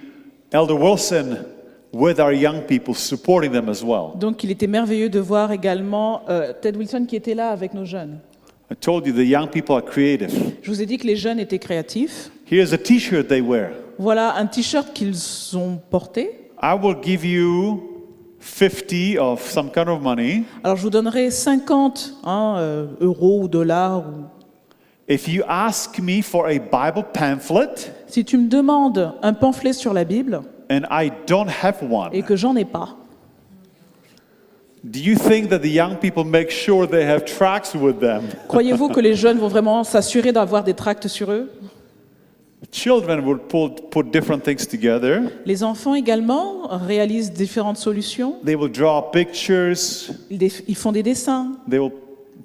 Elder Wilson with our young people supporting them as well. Donc il était merveilleux de voir également Ted Wilson qui était là avec nos jeunes. I told you the young people are creative. Je vous ai dit que les jeunes étaient créatifs. Here's a t-shirt they wear. Voilà un t-shirt qu'ils ont porté. I will give you 50 of some kind of money Alors je vous donnerai 50 euros ou dollars. if you ask me for a Bible pamphlet Si tu me demandes un pamphlet sur la Bible and I don't have et one. que j'en ai pas, Do you think that the young people make sure they have tracts with them? croyez-vous que les jeunes vont vraiment s'assurer d'avoir des tracts sur eux? Children will put different things together. Les enfants également réalisent différentes solutions. They will draw pictures. Ils font des dessins. They will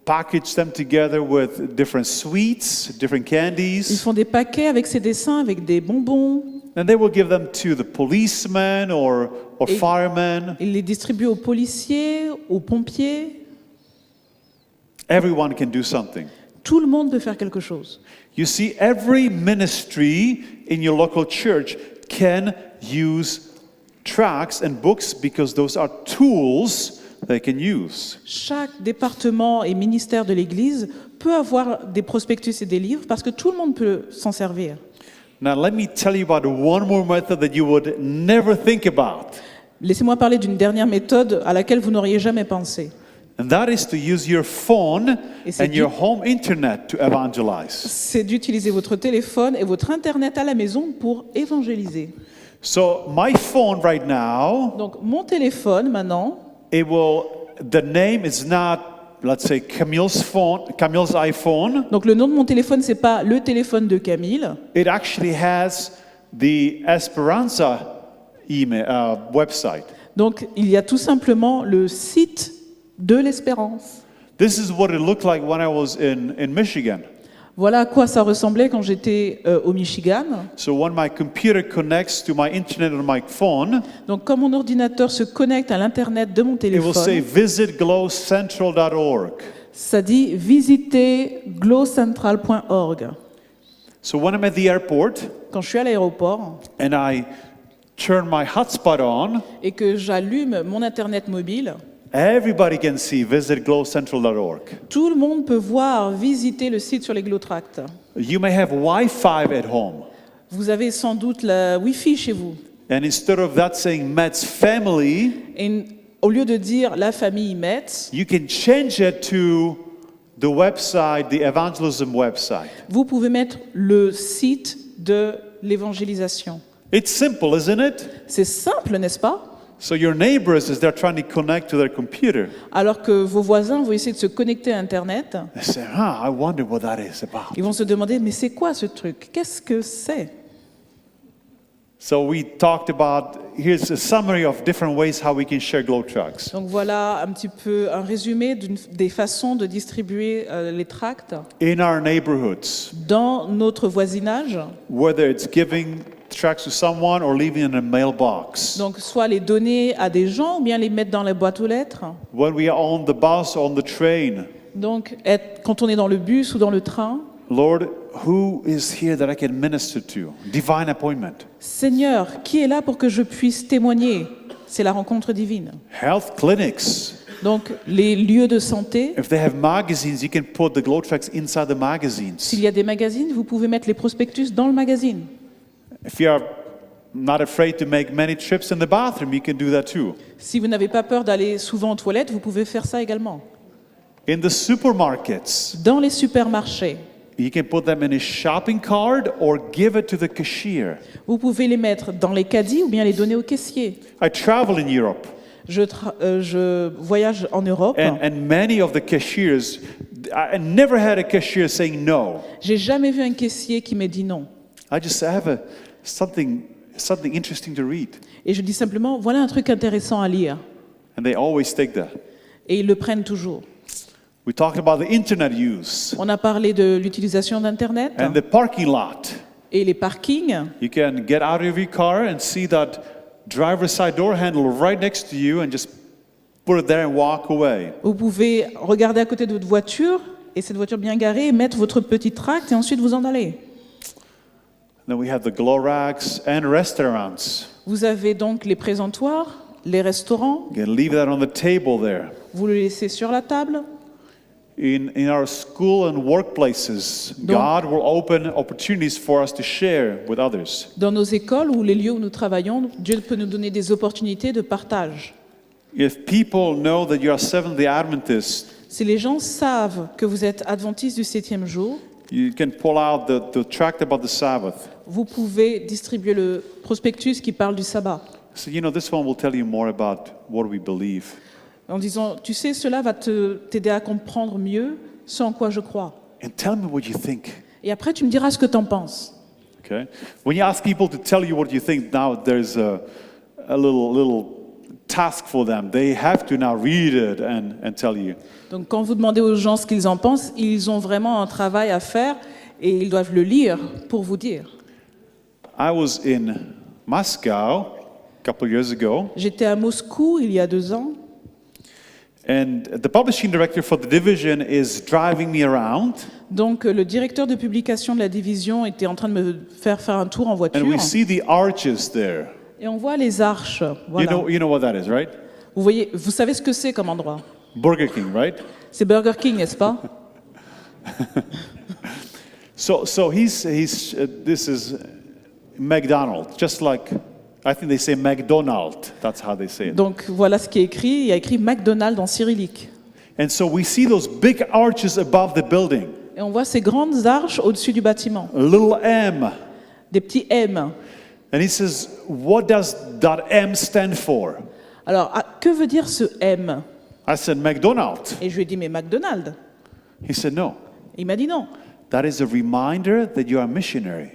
package them together with different sweets, different Ils candies, font des paquets avec ces dessins, avec des bonbons. and they will give them to the policemen or Et- firemen. Ils les distribuent aux policiers, aux pompiers. Everyone can do something. Tout le monde peut faire quelque chose. You see, every ministry in your local church can use tracts and books because those are tools they can use. Chaque département et ministère de l'Église peut avoir des prospectus et des livres parce que tout le monde peut s'en servir. Now, let me tell you about one more method that you would never think about, Laissez-moi parler d'une dernière méthode à laquelle vous n'auriez jamais pensé. and that is to use your phone Et c'est and your home internet to evangelize. C'est d'utiliser votre téléphone et votre Internet à la maison pour évangéliser. So my phone right now, Donc mon téléphone maintenant, the name is not, let's say, Camille's iPhone. donc le nom de mon téléphone, c'est pas le téléphone de Camille. It actually has the Esperanza website. Donc il y a tout simplement le site de l'Espérance. This is what it looked like when I was in Michigan. Voilà à quoi ça ressemblait quand j'étais au Michigan. So when my computer connects to my internet on my phone, Donc quand mon ordinateur se connecte à l'internet de mon it will say téléphone, visitglowcentral.org. ça dit visiter glowcentral.org. So when I'm at the airport Quand je suis à l'aéroport and I turn my hotspot on, et que j'allume mon internet mobile, everybody can see visitglowcentral.org. tout le monde peut voir, visiter le site sur les GlowTracts. You may have Wi-Fi at home. Vous avez sans doute la Wi-Fi chez vous. And instead of that saying Matt's family, Et au lieu de dire la famille Metz, you can change it to the website, the evangelism website. vous pouvez mettre le site de l'évangélisation. It's simple, isn't it? C'est simple, n'est-ce pas? So your neighbors, as they're trying to connect to their computer, Alors que vos voisins vont essayer de se connecter à Internet, they say, I wonder what that is about. ils vont se demander, mais c'est quoi ce truc? Qu'est-ce que c'est? So we talked about, here's a summary of different ways how we can share Glow Trucks. Donc voilà un petit peu un résumé des façons de distribuer les tracts In our neighborhoods, dans notre voisinage. whether it's giving tracts to someone or leaving in a mailbox. Donc soit les donner à des gens ou bien les mettre dans la boîte aux lettres. When we are on the bus, on the train, Donc quand on est dans le bus ou dans le train, Lord, who is here that I can minister to? Divine appointment. Seigneur, qui est là pour que je puisse témoigner? C'est la rencontre divine. Health clinics. Donc les lieux de santé, If they have magazines, you can put the Glow Tracks inside the magazines. s'il y a des magazines, vous pouvez mettre les prospectus dans le magazine. If you are not afraid to make many trips in the bathroom, you can do that too. Si vous n'avez pas peur d'aller souvent aux toilettes, vous pouvez faire ça également. In the supermarkets, Dans les supermarchés, you can put them in a shopping cart or give it to the cashier. vous pouvez les mettre dans les caddies ou bien les donner au caissier. I travel in Europe, Je voyage en Europe. and many of the cashiers, I never had a cashier saying no. J'ai jamais vu un caissier qui m'ait dit non. I just have something interesting to read. Et je dis simplement, voilà un truc intéressant à lire. And they always take that. Et ils le prennent toujours. We talked about the internet use On a parlé de l'utilisation d'Internet and the parking lot. et les parkings. You can get out of your car and see that driver's side door handle right next to you and just put it there and walk away. Vous pouvez regarder à côté de votre voiture et cette voiture bien garée, mettre votre petit tract et ensuite vous en allez. Then we have the glow racks and restaurants. Vous avez donc les présentoirs, les restaurants. You can leave that on the table there. Vous le laissez sur la table. In our school and workplaces, God will open opportunities for us to share with others. Dans nos écoles ou les lieux où nous travaillons, Dieu peut nous donner des opportunités de partage. If people know that you are Seventh-day Adventist, Si les gens savent que vous êtes adventiste du 7e jour, you can pull out the tract about the Sabbath. vous pouvez distribuer le prospectus qui parle du sabbat. So, this one will tell you more about what we believe. En disant, tu sais, cela va t'aider à comprendre mieux ce en quoi je crois. And tell me what you think. Et après, tu me diras ce que tu en penses. Okay? When you ask people to tell you what you think, now there's a little task for them. They have to now read it and tell you. Donc, quand vous demandez aux gens ce qu'ils en pensent, ils ont vraiment un travail à faire et ils doivent le lire pour vous dire. I was in Moscow a couple years ago, J'étais à Moscou il y a 2 ans. and the publishing director for the division is driving me around, Donc, le directeur de publication de la division était en train de me faire un tour en voiture. and we see the arches there. Et on voit les arches. Voilà. You know what that is, right? Vous savez ce que c'est comme endroit? Burger King, right? C'est Burger King, n'est-ce pas? So this is McDonald's, just like I think they say McDonald. That's how they say it. Donc voilà ce qui est écrit. Il y a écrit McDonald's en cyrillique. And so we see those big arches above the building. Et on voit ces grandes arches au-dessus du bâtiment. A little M. Des petits M. And he says, what does that M stand for? Alors, que veut dire ce M? I said, McDonald's. Et je lui ai dit, mais McDonald's. He said, no. Il m'a dit non. That is a reminder that you are a missionary.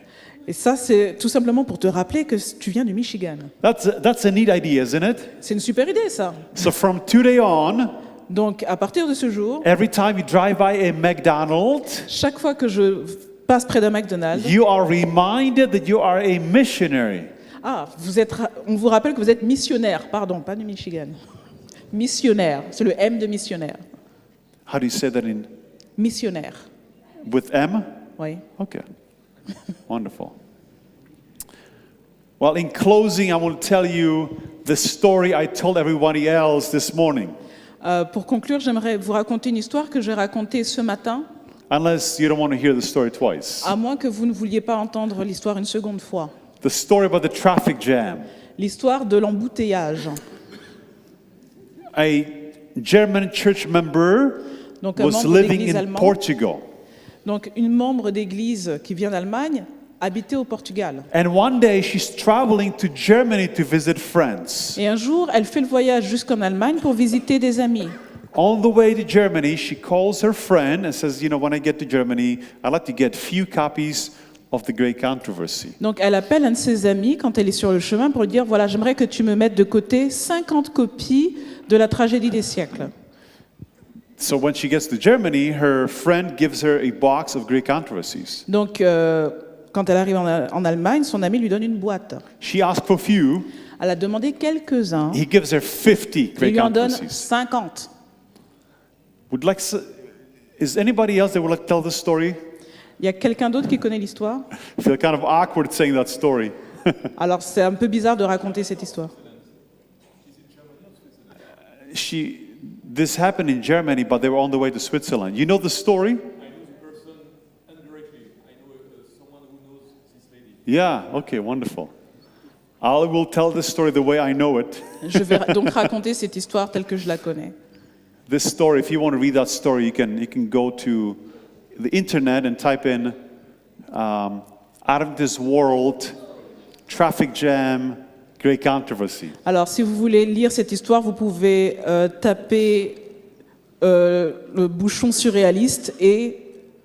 Et ça, c'est tout simplement pour te rappeler que tu viens du Michigan. That's a neat idea, isn't it? C'est une super idée, ça. So from today on, Donc, à partir de ce jour, every time you drive by a McDonald's, chaque fois que je passe près d'un McDonald's, you are reminded that you are a missionary. on vous rappelle que vous êtes missionnaire. Pardon, pas du Michigan. Missionnaire. C'est le M de missionnaire. How do you say that Missionnaire. with M? Oui. Okay. Wonderful. Well, in closing, I will tell you the story I told everybody else this morning. Pour conclure, j'aimerais vous raconter une histoire que j'ai racontée ce matin, Unless you don't want to hear the story twice. à moins que vous ne vouliez pas entendre l'histoire une seconde fois. The story about the traffic jam. L'histoire de l'embouteillage. A German church member Donc, un was membre living d'église in allemand. Portugal. Donc, une membre d'église qui vient d'Allemagne habitait au Portugal. And one day she's traveling to Germany to visit friends. Et un jour, elle fait le voyage jusqu'en Allemagne pour visiter des amis. On the way to Germany, she calls her friend and says, when I get to Germany, I'd like to get few copies of the Great Controversy. Donc, elle appelle un de ses amis quand elle est sur le chemin pour lui dire, voilà, j'aimerais que tu me mettes de côté 50 copies de la tragédie des siècles. So when she gets to Germany, her friend gives her a box of Great Controversies. Donc, quand elle arrive en Allemagne, son ami lui donne une boîte. She asks for few. Elle a demandé quelques-uns. He gives her 50 Il Great lui en donne Controversies. 50. Is anybody else that would like to tell this story? Il y a quelqu'un d'autre qui connaît l'histoire? I feel kind of awkward saying that story. Alors, c'est un peu bizarre de raconter cette histoire. This happened in Germany, but they were on the way to Switzerland. You know the story? I know the person indirectly. I know someone who knows this lady. Yeah, okay, wonderful. I will tell this story the way I know it. Je vais donc raconter cette histoire telle que je la connais. This story, if you want to read that story, you can go to the internet and type in out of this world, traffic jam, great controversy. Alors, si vous voulez lire cette histoire, vous pouvez taper le bouchon surréaliste et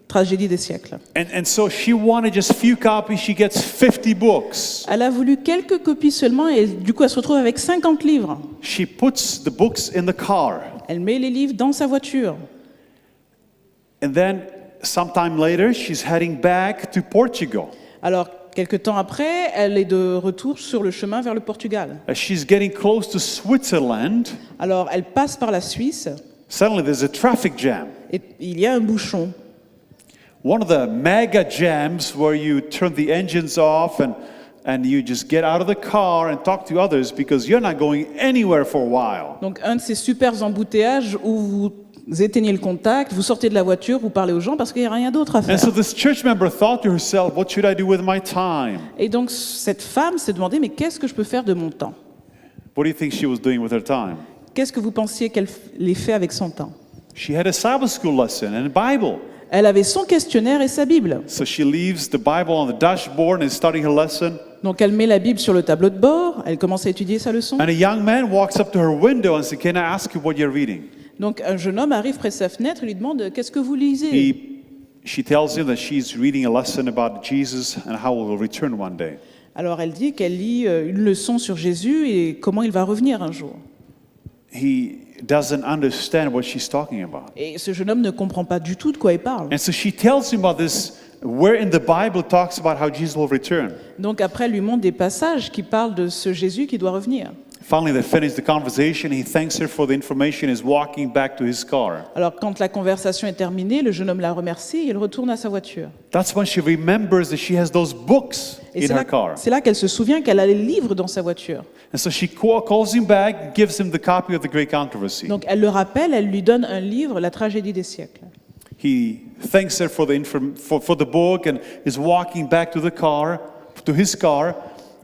tragédie des siècles. And so she wanted just few copies. She gets 50 books. Elle a voulu quelques copies seulement et du coup, elle se retrouve avec 50 livres. She puts the books in the car. Elle met les livres dans sa voiture. And then sometime later, she's heading back to Portugal. Alors, quelque temps après, elle est de retour sur le chemin vers le Portugal. As she's getting close to Switzerland, Alors, elle passe par la Suisse suddenly there's a traffic jam. et il y a un bouchon. One of the mega jams where you turn the engines off and you just get out of the car and talk to others because you're not going anywhere for a while. Donc, un de ces super embouteillages où vous éteignez le contact, vous sortez de la voiture, vous parlez aux gens parce qu'il n'y a rien d'autre à faire. And so this church member thought to herself, what should I do with my time? Et donc, cette femme s'est demandé, mais qu'est-ce que je peux faire de mon temps? What do you think she was doing with her time? Qu'est-ce que vous pensiez qu'elle ait fait avec son temps? She had a Sabbath school lesson and a Bible. Elle avait son questionnaire et sa Bible. So she leaves the Bible on the dashboard and is starting her lesson. Donc, elle met la Bible sur le tableau de bord, elle commence à étudier sa leçon. And a young man walks up to her window and says, can I ask you what you're reading? Donc, un jeune homme arrive près de sa fenêtre et lui demande, qu'est-ce que vous lisez? She tells him that she's reading a lesson about Jesus and how he will return one day. Alors, elle dit qu'elle lit une leçon sur Jésus et comment il va revenir un jour. He doesn't understand what she's talking about. Et ce jeune homme ne comprend pas du tout de quoi il parle. And so she tells him about this, where in the Bible it talks about how Jesus will return. Donc, après, elle lui montre des passages qui parlent de ce Jésus qui doit revenir. Finally, they finish the conversation. He thanks her for the information. He's walking back to his car. Alors, quand la conversation est terminée, le jeune homme la remercie et il retourne à sa voiture. That's when she remembers that she has those books Et in her car. c'est là qu'elle se souvient qu'elle a les livres dans sa voiture. And so she calls him back, gives him the copy of the Great Controversy. Donc, elle le rappelle, elle lui donne un livre, La tragédie des siècles. He thanks her for the book and is walking back to his car,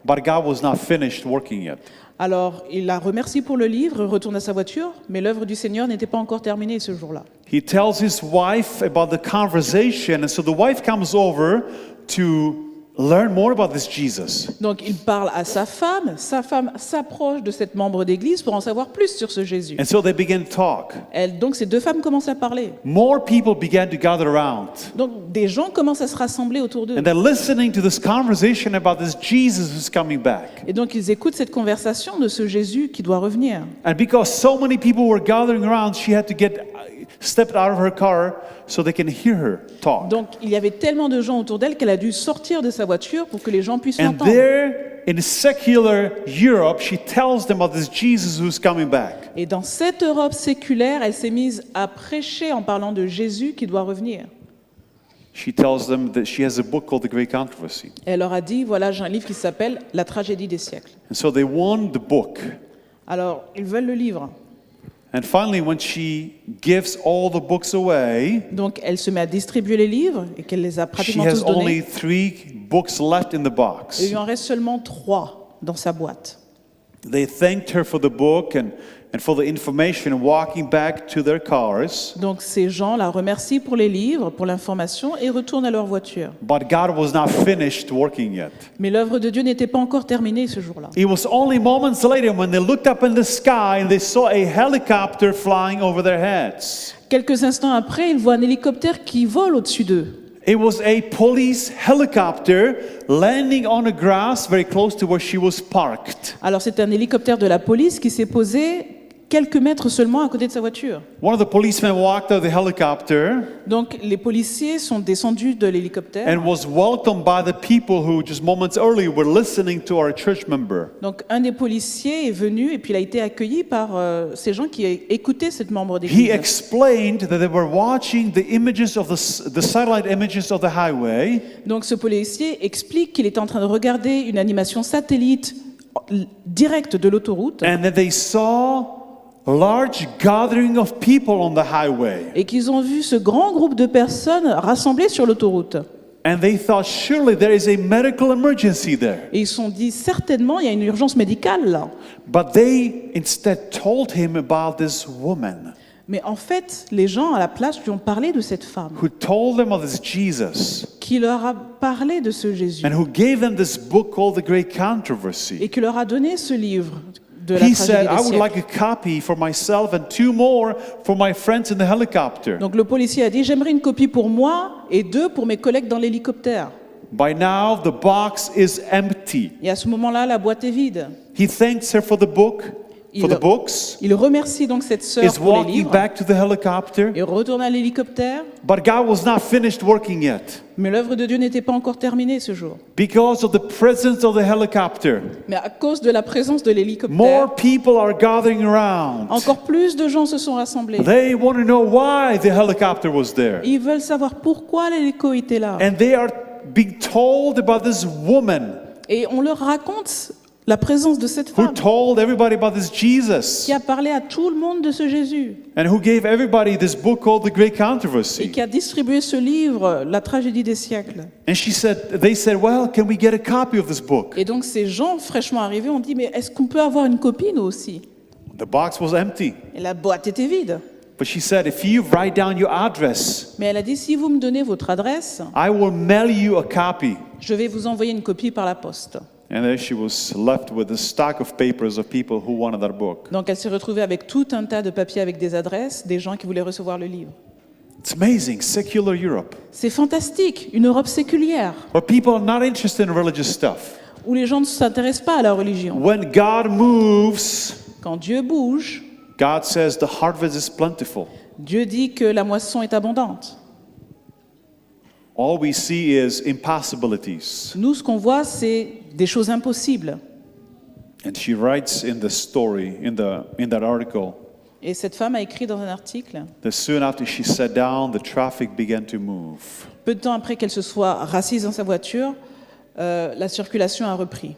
but God was not finished working yet. Alors, il la remercie pour le livre, retourne à sa voiture, mais l'œuvre du Seigneur n'était pas encore terminée ce jour-là. He tells his wife about the conversation, and so the wife comes over to learn more about this Jesus. Donc il parle à sa femme s'approche de cette membre d'église pour en savoir plus sur ce Jésus. And so they began to talk. Donc ces deux femmes commencent à parler. More people began to gather around. Donc des gens commencent à se rassembler autour d'eux. And they're listening to this conversation about this Jesus who's coming back. Et donc ils écoutent cette conversation de ce Jésus qui doit revenir. And because so many people were gathering around, she had to step out of her car so they can hear her talk. Donc il y avait tellement de gens autour d'elle qu'elle a dû sortir de sa voiture pour que les gens puissent And l'entendre. there in secular Europe, she tells them about this Jesus who's coming back. Et dans cette Europe séculaire, elle s'est mise à prêcher en parlant de Jésus qui doit revenir. She tells them that she has a book called The Great Controversy. Elle leur a dit, voilà, j'ai un livre qui s'appelle La tragédie des siècles. And so they want the book. Alors, ils veulent le livre. And finally, when she gives all the books away, Donc, elle se met à distribuer les livres et qu'elle les a she pratiquement has tous donnés. only 3 books left in the Et box. il en reste seulement 3 dans sa boîte. They thanked her for the book and for the information, walking back to their cars. Donc, ces gens la remercient pour les livres, pour l'information et retournent à leur voiture. But God was not finished working yet. Mais l'œuvre de Dieu n'était pas encore terminée ce jour-là. It was only moments later when they looked up in the sky and they saw a helicopter flying over their heads. Quelques instants après, ils voient un hélicoptère qui vole au-dessus d'eux. It was a police helicopter landing on the grass very close to where she was parked. Alors, c'est un hélicoptère de la police qui s'est posé quelques mètres seulement à côté de sa voiture. One of the policemen walked out of the helicopter Donc, les policiers sont descendus de l'hélicoptère. and was welcomed by the people who just moments earlier were listening to our church member. Donc, un des policiers est venu et puis il a été accueilli par ces gens qui écoutaient cette membre He d'église. explained that they were watching the images of the satellite images of the highway. Donc, ce policier explique qu'il est en train de regarder une animation satellite directe de l'autoroute And that they saw a large gathering of people on the highway. et qu'ils ont vu ce grand groupe de personnes rassemblées sur l'autoroute. And they thought, surely there is a medical emergency there. Et ils se sont dit, certainement, il y a une urgence médicale là. But they instead told him about this woman Mais en fait, les gens à la place lui ont parlé de cette femme, who told them of this Jesus qui leur a parlé de ce Jésus and who gave them this book called The Great et Controversy. qui leur a donné ce livre de la He said, tragédie I des would siècles. like a copy for myself and 2 more for my friends in the helicopter. Donc le policier a dit, j'aimerais une copie pour moi et 2 pour mes collègues dans l'hélicoptère. By now, the box is empty. Et à ce moment-là, la boîte est vide. He thanks her for the book, for the books, Il remercie donc cette sœur is pour les walking livres back to the helicopter. et retourne à l'hélicoptère. But God was not finished working yet. Mais l'œuvre de Dieu n'était pas encore terminée ce jour. Because of the presence of the helicopter, Mais à cause de la présence de l'hélicoptère, more people are gathering around. encore plus de gens se sont rassemblés. They want to know why the helicopter was there. Ils veulent savoir pourquoi l'hélico était là. And they are being told about this woman Et on leur raconte la présence de cette who femme told everybody about this Jesus qui a parlé à tout le monde de ce Jésus and who gave everybody this book called The Great et Controversy. qui a distribué ce livre, La tragédie des siècles. And they said, well, can we get a copy of this book? Et donc ces gens fraîchement arrivés ont dit, mais est-ce qu'on peut avoir une copie nous aussi? The box was empty. Et la boîte était vide. But she said, if you write down your address, Mais elle a dit, si vous me donnez votre adresse, I will mail you a copy. je vais vous envoyer une copie par la poste. And there she was left with a stack of papers of people who wanted that book. Donc elle s'est retrouvée avec tout un tas de papiers avec des adresses, des gens qui voulaient recevoir le livre. It's amazing, secular Europe, C'est fantastique, une Europe séculière, where people are not interested in religious stuff. où les gens ne s'intéressent pas à la religion. When God moves, Quand Dieu bouge, God says the harvest is plentiful. Dieu dit que la moisson est abondante. All we see is impossibilities. Nous, ce qu'on voit, c'est des choses impossibles. And she writes in the story, in that article, Et cette femme a écrit dans un article, that soon after she sat down, the traffic began to move. peu de temps après qu'elle se soit rassise dans sa voiture, la circulation a repris.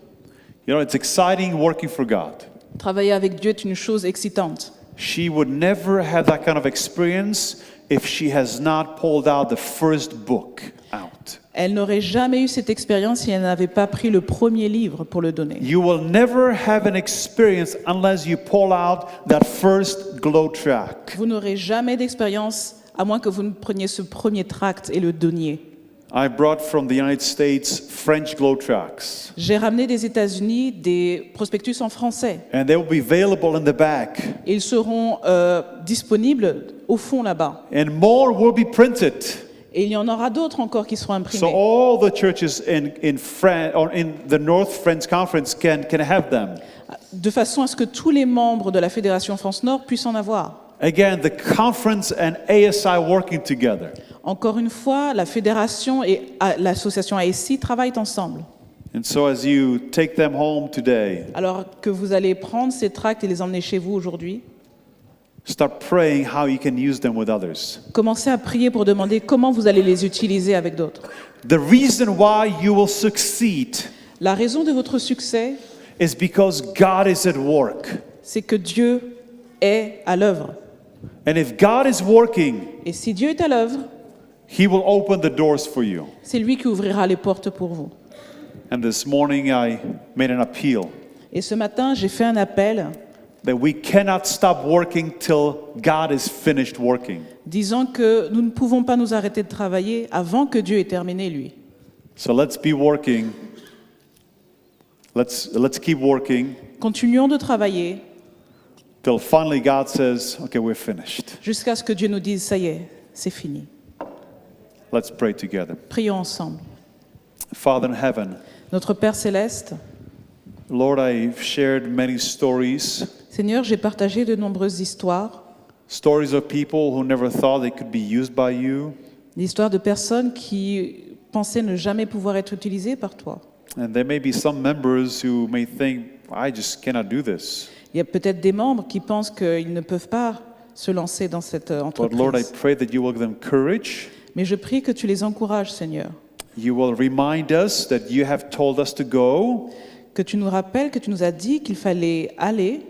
You know, it's exciting working for God. Travailler avec Dieu est une chose excitante. She would never have that kind of experience if she has not pulled out the first book out. Elle n'aurait jamais eu cette expérience si elle n'avait pas pris le premier livre pour le donner. You will never have an experience unless you pull out that first glow track. Vous n'aurez jamais d'expérience à moins que vous ne preniez ce premier tract et le donniez. I brought from the United States French glow tracts, J'ai ramené des États-Unis des prospectus en français. and they will be available in the back, Et ils seront disponibles au fond là-bas. and more will be printed. Et il y en aura d'autres encore qui seront So imprimés. all the churches in France or in the North French Conference can have them. De façon à ce que tous les membres de la Fédération France-Nord puissent en avoir. Again, the conference and ASI working together. Encore une fois, la fédération et l'association ASI travaillent ensemble. And so as you take them home today, Alors que vous allez prendre ces tracts et les emmener chez vous aujourd'hui, start praying how you can use them with others. commencez à prier pour demander comment vous allez les utiliser avec d'autres. The reason why you will succeed La raison de votre succès, is because God is at work. c'est que Dieu est à l'œuvre. And if God is working, Et si Dieu est à l'œuvre, He will open the doors for you. c'est lui qui ouvrira les portes pour vous. And this morning I made an appeal Et ce matin, j'ai fait un appel that we cannot stop working till God is finished working. disant que nous ne pouvons pas nous arrêter de travailler avant que Dieu ait terminé, lui. So let's be working. Let's keep working Continuons de travailler till finally God says, okay, we're finished. jusqu'à ce que Dieu nous dise, ça y est, c'est fini. Let's pray together. Prions ensemble. Father in heaven, Notre Père céleste, Lord, I've shared many stories, Seigneur, j'ai partagé de nombreuses histoires, stories of people who never thought they could be used by you. l'histoire de personnes qui pensaient ne jamais pouvoir être utilisées par toi. And there may be some members who may think, I just cannot do this. Il y a peut-être des membres qui pensent qu'ils ne peuvent pas se lancer dans cette But Lord, I entreprise. pray that you will give them courage. Mais je prie que tu les encourages, Seigneur. You will remind us that you have told us to go, Que tu nous rappelles, que tu nous as dit qu'il fallait aller,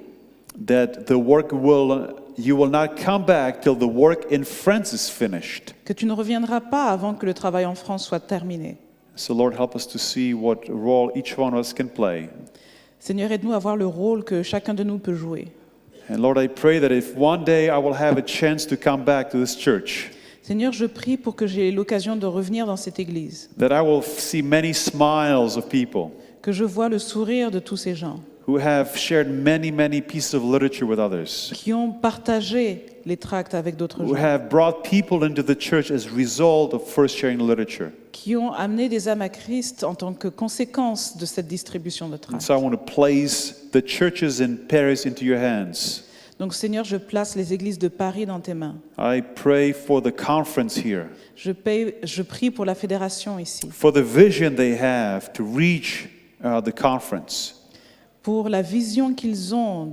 that you will not come back till the work in France is finished. que tu ne reviendras pas avant que le travail en France soit terminé. So Lord, help us to see what role each one of us can play. Seigneur, aide-nous à voir le rôle que chacun de nous peut jouer. And Lord, I pray that if one day I will have a chance to come back to this church, Seigneur, je prie pour que j'ai l'occasion de revenir dans cette église, that I will see many smiles of people que je vois le sourire de tous ces gens who have shared many pieces of literature with others, qui ont partagé les tracts avec d'autres who gens, have brought people into the church as a result of first sharing literature. qui ont amené des âmes à Christ en tant que conséquence de cette distribution de And tracts. so I want to place the churches in Paris into your hands. Donc Seigneur, je place les églises de Paris dans tes mains. I pray for the conference here, Je prie pour la fédération ici, for the vision they have to reach the conference. pour la vision qu'ils ont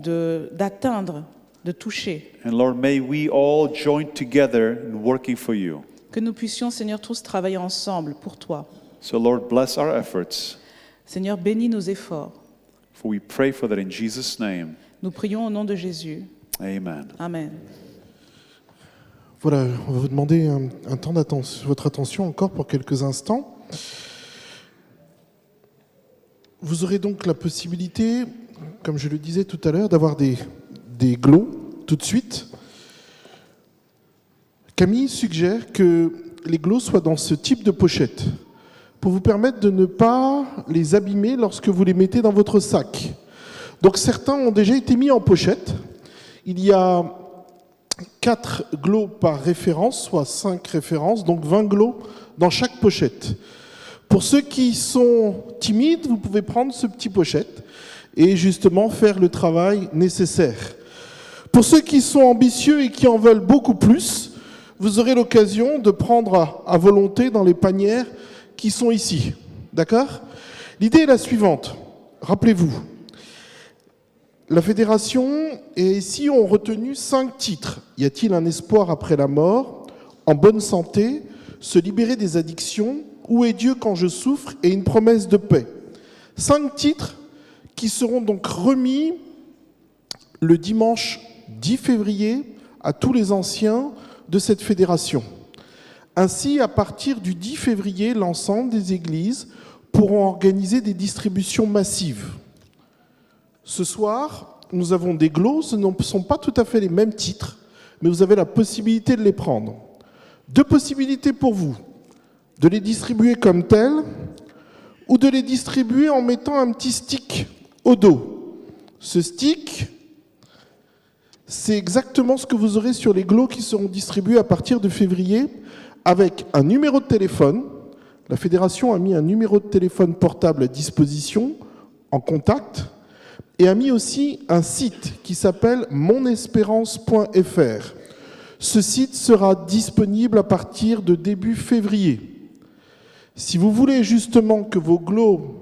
d'atteindre, de toucher. And Lord, may we all join together in working for you. Que nous puissions, Seigneur, tous travailler ensemble pour toi. So Lord, bless our efforts, Seigneur, bénis nos efforts. for we pray for that in Jesus' name. Nous prions au nom de Jésus. Amen. Amen. Voilà, on va vous demander un temps d'attention, votre attention encore pour quelques instants. Vous aurez donc la possibilité, comme je le disais tout à l'heure, d'avoir des glows tout de suite. Camille suggère que les glows soient dans ce type de pochette pour vous permettre de ne pas les abîmer lorsque vous les mettez dans votre sac. Donc certains ont déjà été mis en pochette. Il y a 4 glows par référence, soit 5 références, donc 20 glows dans chaque pochette. Pour ceux qui sont timides, vous pouvez prendre ce petit pochette et justement faire le travail nécessaire. Pour ceux qui sont ambitieux et qui en veulent beaucoup plus, vous aurez l'occasion de prendre à volonté dans les panières qui sont ici. D'accord ? L'idée est la suivante. Rappelez-vous, la fédération et ici ont retenu 5 titres. Y a-t-il un espoir après la mort ? En bonne santé ? Se libérer des addictions ? Où est Dieu quand je souffre ? Et une promesse de paix. 5 titres qui seront donc remis le dimanche 10 février à tous les anciens de cette fédération. Ainsi, à partir du 10 février, l'ensemble des églises pourront organiser des distributions massives. Ce soir, nous avons des glows, ce ne sont pas tout à fait les mêmes titres, mais vous avez la possibilité de les prendre. 2 possibilités pour vous. de les distribuer comme tels ou de les distribuer en mettant un petit stick au dos. Ce stick, c'est exactement ce que vous aurez sur les glows qui seront distribués à partir de février avec un numéro de téléphone. La fédération a mis un numéro de téléphone portable à disposition en contact et a mis aussi un site qui s'appelle monespérance.fr. Ce site sera disponible à partir de début février. Si vous voulez justement que vos glows